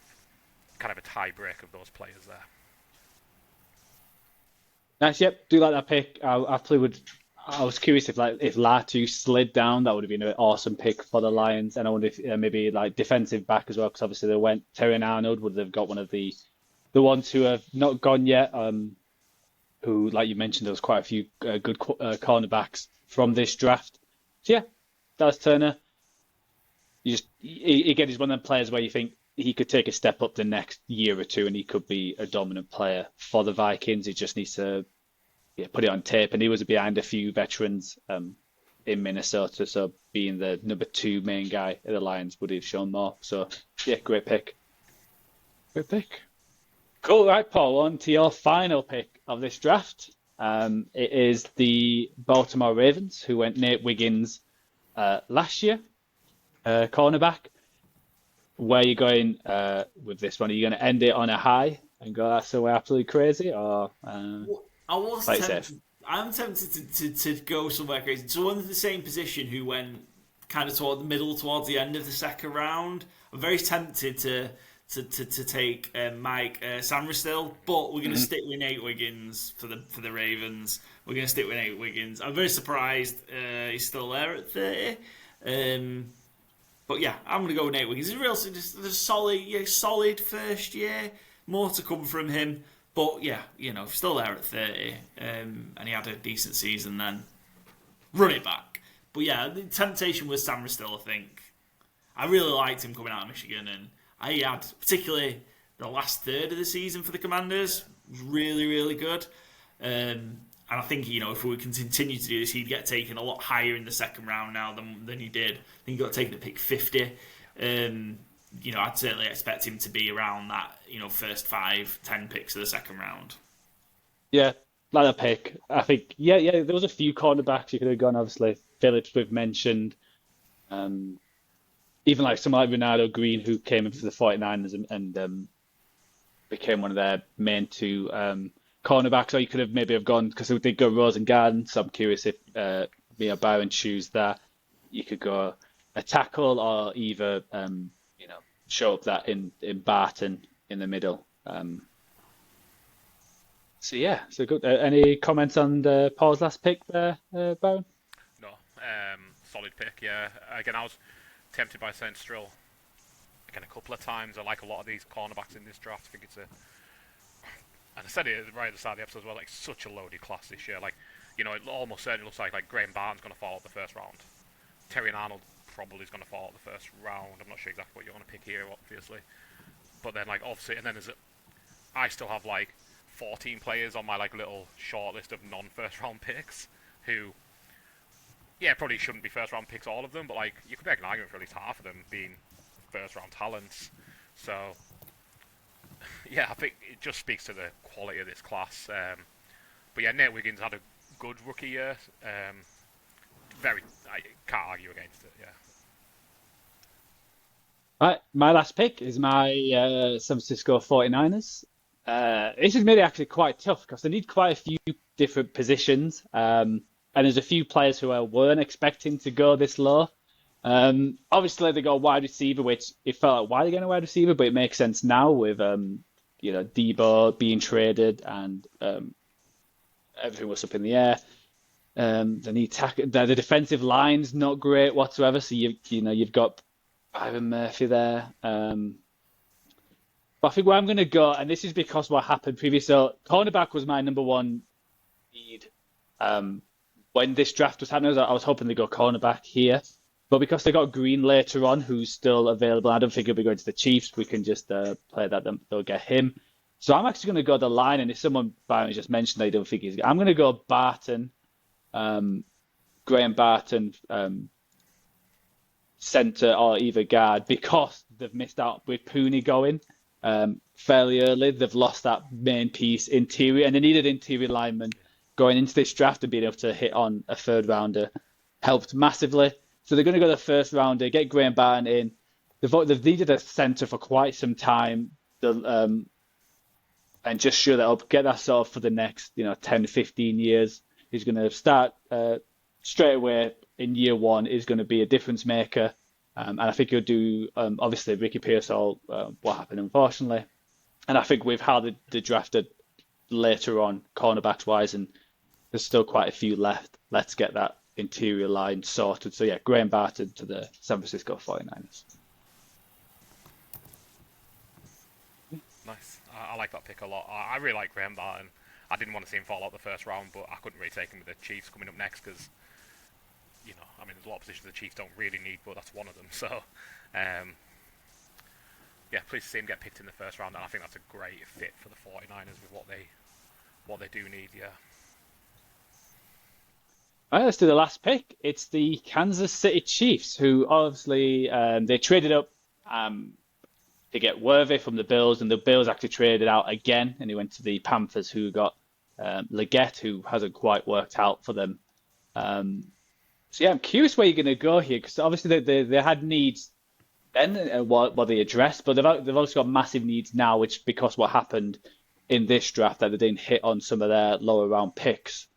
kind of a tie break of those players there. Nice, yep, do like that pick. I was curious if Latu slid down, that would have been an awesome pick for the Lions. And I wonder if maybe like defensive back as well, because obviously they went Terran Arnold, would have got one of the ones who have not gone yet. Who, like you mentioned, there was quite a few good cornerbacks from this draft. So yeah, Dallas Turner. Again, he's one of the players where you think he could take a step up the next year or two, and he could be a dominant player for the Vikings. He just needs to put it on tape, and he was behind a few veterans in Minnesota, so being the number 2 main guy at the Lions would have shown more. So yeah, great pick. Great pick. Cool, right, Paul. On to your final pick of this draft. It is the Baltimore Ravens, who went Nate Wiggins last year, cornerback. Where are you going with this one? Are you going to end it on a high and go, that's so absolutely crazy, or I was play it safe? tempted. I'm tempted to go somewhere crazy. Someone in the same position who went kind of toward the middle, towards the end of the second round. I'm very tempted to take Mike Samra, but we're going to stick with Nate Wiggins for the Ravens. We're going to stick with Nate Wiggins. I'm very surprised he's still there at 30. But yeah, I'm going to go with Nate Wiggins. He's just a solid first year. More to come from him. But yeah, still there at 30, and he had a decent season then. Run it back. But yeah, the temptation was Sam Still, I think. I really liked him coming out of Michigan, and I had, particularly the last third of the season for the Commanders, was really, really good. And I think, if we can continue to do this, he'd get taken a lot higher in the second round now than he did. I think he got taken at pick 50. I'd certainly expect him to be around that, first 5-10 picks of the second round. Yeah, like a pick. I think, yeah. There was a few cornerbacks you could have gone. Obviously, Phillips we've mentioned. Even like someone like Ronaldo Green, who came in for the 49ers and became one of their main two cornerbacks. Or you could have maybe have gone, because they did go Rose and Garden. So I'm curious if Byron choose that. You could go a tackle or either show up that in Barton in the middle. So good. Any comments on Paul's last pick there, Byron? No, solid pick. Yeah, again, I was tempted by Saint Strill again a couple of times. I like a lot of these cornerbacks in this draft. I think it's and I said it right at the start of the episode as well. Like such a loaded class this year. Like it almost certainly looks like Graham Barton's going to fall out the first round. Terry and Arnold probably is going to fall out the first round. I'm not sure exactly what you're going to pick here, obviously. But then, obviously, and then I still have 14 players on my little short list of non-first round picks who, yeah, probably shouldn't be first round picks, all of them. But you could make an argument for at least half of them being first round talents. So, yeah, I think it just speaks to the quality of this class. But yeah, Nate Wiggins had a good rookie year. I can't argue against it. Yeah. Right, my last pick is my San Francisco 49ers. This is maybe actually quite tough because they need quite a few different positions. And there's a few players who I weren't expecting to go this low. Obviously, they got a wide receiver, which it felt like, why are they getting a wide receiver? But it makes sense now with, Debo being traded and everything was up in the air. The defensive line's not great whatsoever. So you've got Byron Murphy there. But I think where I'm going to go, and this is because what happened previously. So cornerback was my number one need when this draft was happening. I was hoping to go cornerback here, but because they got Green later on, who's still available, I don't think he'll be going to the Chiefs. We can just play that. They'll get him. So I'm actually going to go the line, and if someone Byron just mentioned, I don't think I'm going to go Barton. Graham Barton, centre or either guard, because they've missed out with Pooney going fairly early. They've lost that main piece, interior, and they needed interior linemen going into this draft, and being able to hit on a third rounder helped massively. So they're going to go the first rounder, get Graham Barton in. They've needed a centre for quite some time. And just sure that I'll get that sort of for the next 10 15 years. He's going to start straight away in year one, is going to be a difference maker. And I think he'll do, obviously, Ricky Pearsall, what happened, unfortunately. And I think with how they drafted later on, cornerbacks wise, and there's still quite a few left, let's get that interior line sorted. So, yeah, Graham Barton to the San Francisco 49ers. Nice. I like that pick a lot. I really like Graham Barton. I didn't want to see him fall out the first round, but I couldn't really take him with the Chiefs coming up next because, there's a lot of positions the Chiefs don't really need, but that's one of them. So, yeah, pleased to see him get picked in the first round, and I think that's a great fit for the 49ers with what they do need, yeah. All right, let's do the last pick. It's the Kansas City Chiefs, who obviously they traded up to get Worthy from the Bills, and the Bills actually traded out again, and he went to the Panthers, who got Leggett, who hasn't quite worked out for them. So yeah, I'm curious where you're going to go here, because obviously they had needs then, what they addressed, but they've also got massive needs now, which because what happened in this draft that they didn't hit on some of their lower round picks,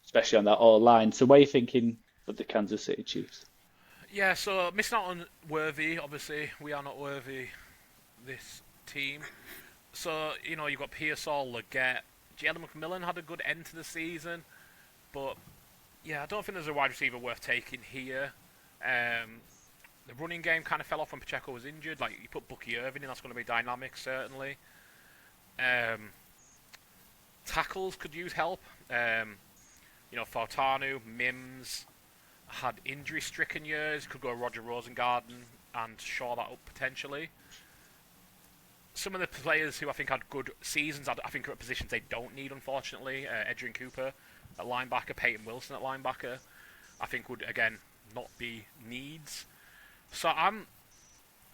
especially on that all line. So what are you thinking of the Kansas City Chiefs? Yeah, so missing out on Worthy, obviously we are not worthy this team. So you've got Pearsall, Leggett, Jalen McMillan had a good end to the season, but yeah, I don't think there's a wide receiver worth taking here. The running game kind of fell off when Pacheco was injured. Like, you put Bucky Irving in, that's going to be dynamic, certainly. Tackles could use help. Fautanu, Mims had injury-stricken years. Could go Roger Rosengarten and shore that up potentially. Some of the players who I think had good seasons, I think are at positions they don't need, unfortunately. Adrian Cooper at linebacker, Peyton Wilson at linebacker, I think would, again, not be needs. So I'm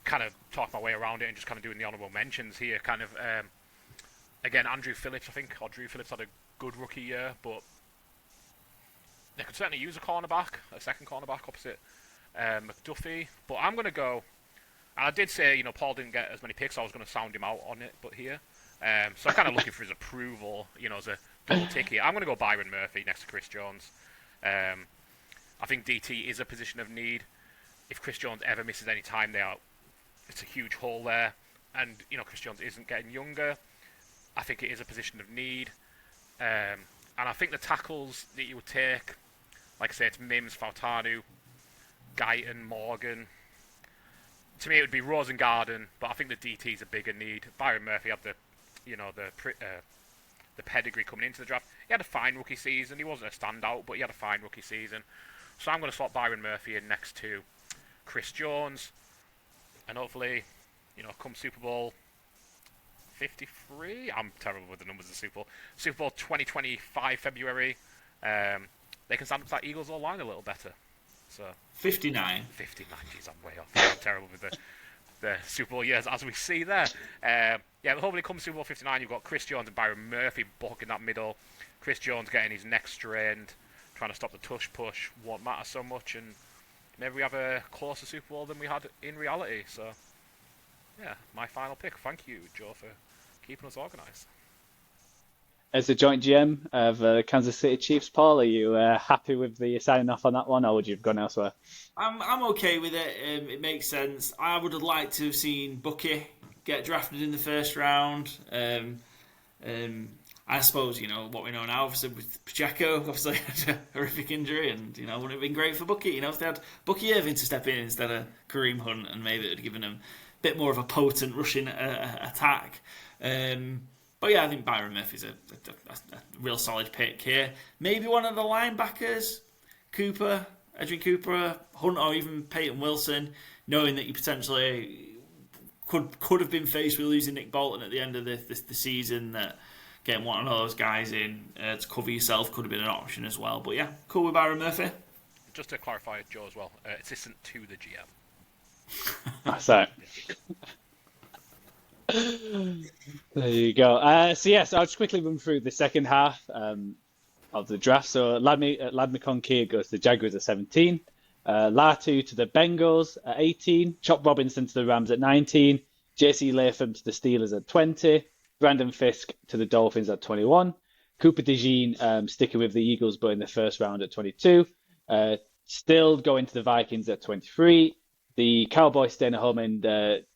kind of talking my way around it and just kind of doing the honourable mentions here. Kind of, again, Andrew Phillips, I think, or Drew Phillips had a good rookie year, but they could certainly use a second cornerback opposite McDuffie. But I'm going to go, and I did say, Paul didn't get as many picks, so I was going to sound him out on it, but here. So I'm kind of looking for his approval, as a double tick here. I'm going to go Byron Murphy next to Chris Jones. I think DT is a position of need. If Chris Jones ever misses any time there, it's a huge hole there. And, Chris Jones isn't getting younger. I think it is a position of need. And I think the tackles that you would take, like I say, it's Mims, Fautanu, Guyton, Morgan. To me, it would be Rosengarten, but I think the DT is a bigger need. Byron Murphy had the pedigree coming into the draft. He had a fine rookie season. He wasn't a standout, but he had a fine rookie season. So I'm going to slot Byron Murphy in next to Chris Jones, and hopefully, come Super Bowl 53. I'm terrible with the numbers of Super Bowl 2025 February. They can stand up to that Eagles line a little better. So 59. 59. Jeez, I'm way off. I'm terrible with the Super Bowl years, as we see there. Yeah, hopefully, come Super Bowl 59, you've got Chris Jones and Byron Murphy in that middle. Chris Jones getting his neck strained, trying to stop the tush push won't matter so much, and maybe we have a closer Super Bowl than we had in reality. So, yeah, my final pick. Thank you, Joe, for keeping us organised. As the joint GM of the Kansas City Chiefs, Paul, are you happy with the signing off on that one, or would you have gone elsewhere? I'm okay with it. It makes sense. I would have liked to have seen Bucky get drafted in the first round. I suppose, what we know now, obviously, with Pacheco, obviously had a horrific injury, and, wouldn't have been great for Bucky. If they had Bucky Irving to step in instead of Kareem Hunt, and maybe it would have given him a bit more of a potent rushing attack. But yeah, I think Byron Murphy's a real solid pick here. Maybe one of the linebackers, Adrian Cooper, Hunt, or even Peyton Wilson, knowing that you potentially could have been faced with losing Nick Bolton at the end of the season, that getting one of those guys in to cover yourself could have been an option as well. But yeah, cool with Byron Murphy. Just to clarify, Joe, as well, assistant to the GM. That's it. There you go. So I'll just quickly run through the second half of the draft. So Lad McConkey goes to the Jaguars at 17. Latu to the Bengals at 18. Chop Robinson to the Rams at 19. JC Latham to the Steelers at 20. Brandon Fisk to the Dolphins at 21. Cooper DeJean sticking with the Eagles, but in the first round at 22. Still going to the Vikings at 23. The Cowboys staying at home and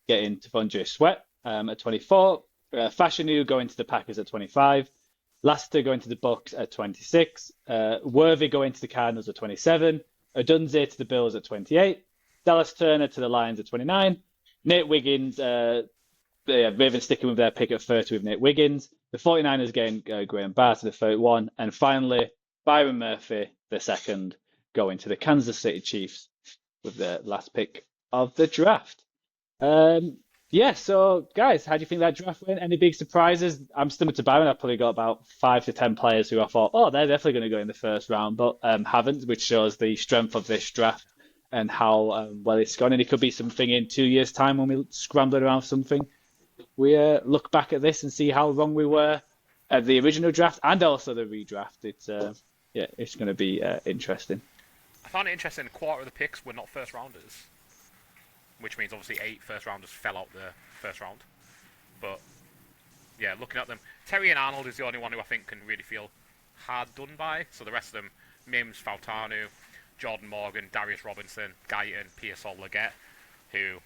getting T'Vondre Sweat at 24. Fashanu going to the Packers at 25. Lassiter going to the Bucks at 26. Worthy going to the Cardinals at 27. Odunze to the Bills at 28. Dallas Turner to the Lions at 29. Nate Wiggins, Ravens sticking with their pick at 30 with Nate Wiggins. The 49ers getting Graham Barr to the 31. And finally, Byron Murphy, the second, going to the Kansas City Chiefs with the last pick of the draft. So guys, how do you think that draft went? Any big surprises? I'm similar to Byron. I've probably got about 5 to 10 players who I thought, they're definitely going to go in the first round, but haven't, which shows the strength of this draft. and how well it's gone. And it could be something in 2 years' time when we're scrambling around something. We look back at this and see how wrong we were at the original draft and also the redraft. It's going to be interesting. I found it interesting. A quarter of the picks were not first rounders, which means obviously 8 first rounders fell out the first round. But yeah, looking at them, Terry and Arnold is the only one who I think can really feel hard done by. So the rest of them, Mims, Fautanu, Jordan Morgan, Darius Robinson, Guyton, Pearsall, Leggett, who,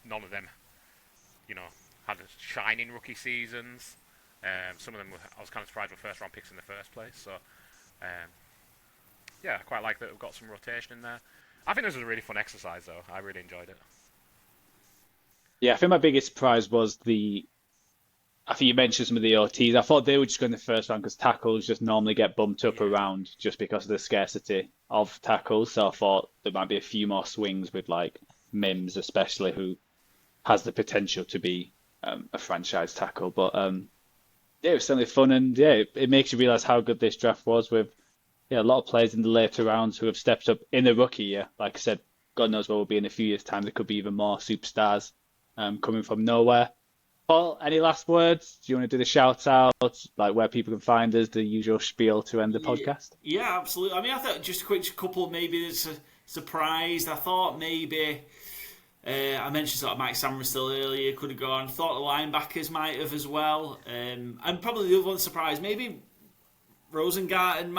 none of them, had shining rookie seasons. Some of them I was kind of surprised were first round picks in the first place. So, I quite like that we've got some rotation in there. I think this was a really fun exercise, though. I really enjoyed it. Yeah, I think my biggest surprise was I think you mentioned some of the OTs. I thought they were just going the first round because tackles just normally get bumped up around just because of the scarcity of tackles. So I thought there might be a few more swings with like Mims, especially, who has the potential to be a franchise tackle. But it was certainly fun, and it makes you realize how good this draft was with a lot of players in the later rounds who have stepped up in the rookie year. Like I said, God knows where we'll be in a few years' time. There could be even more superstars coming from nowhere. Paul, any last words? Do you want to do the shout outs, like where people can find us, the usual spiel to end the podcast? Yeah, absolutely. I mean, I thought just a quick couple, maybe it's a surprise. I thought maybe, I mentioned sort of Mike Samuel earlier, could have gone. Thought the linebackers might have as well. And probably the other one surprise, maybe Rosengarten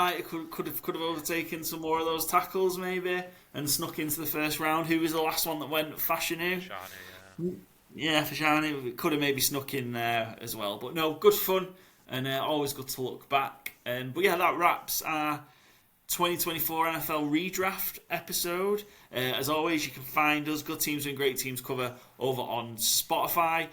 could have overtaken some more of those tackles maybe and snuck into the first round. Who was the last one that went? Fashanu? Yeah, Fashanu could have maybe snuck in there as well. But no, good fun and always good to look back. But yeah, that wraps our 2024 NFL Redraft episode. As always, you can find us, Good Teams and Great Teams cover, over on Spotify,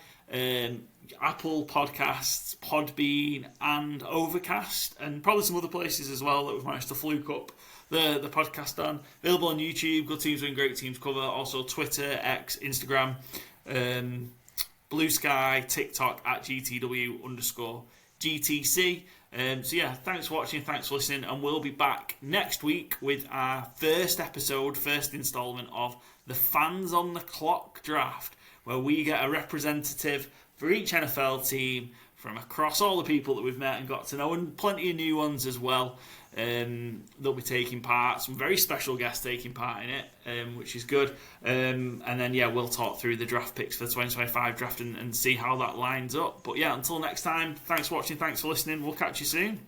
Apple Podcasts, Podbean, and Overcast, and probably some other places as well that we've managed to fluke up the podcast on. Available on YouTube, Good Teams and Great Teams cover, also Twitter, X, Instagram, Blue Sky, TikTok at GTW_GTC. So yeah, thanks for watching, thanks for listening, and we'll be back next week with our first instalment of the Fans on the Clock draft, where we get a representative for each NFL team from across all the people that we've met and got to know, and plenty of new ones as well. They'll be taking part, some very special guests taking part in it, which is good. And then, we'll talk through the draft picks for the 2025 draft and see how that lines up. But yeah, until next time, thanks for watching, thanks for listening. We'll catch you soon.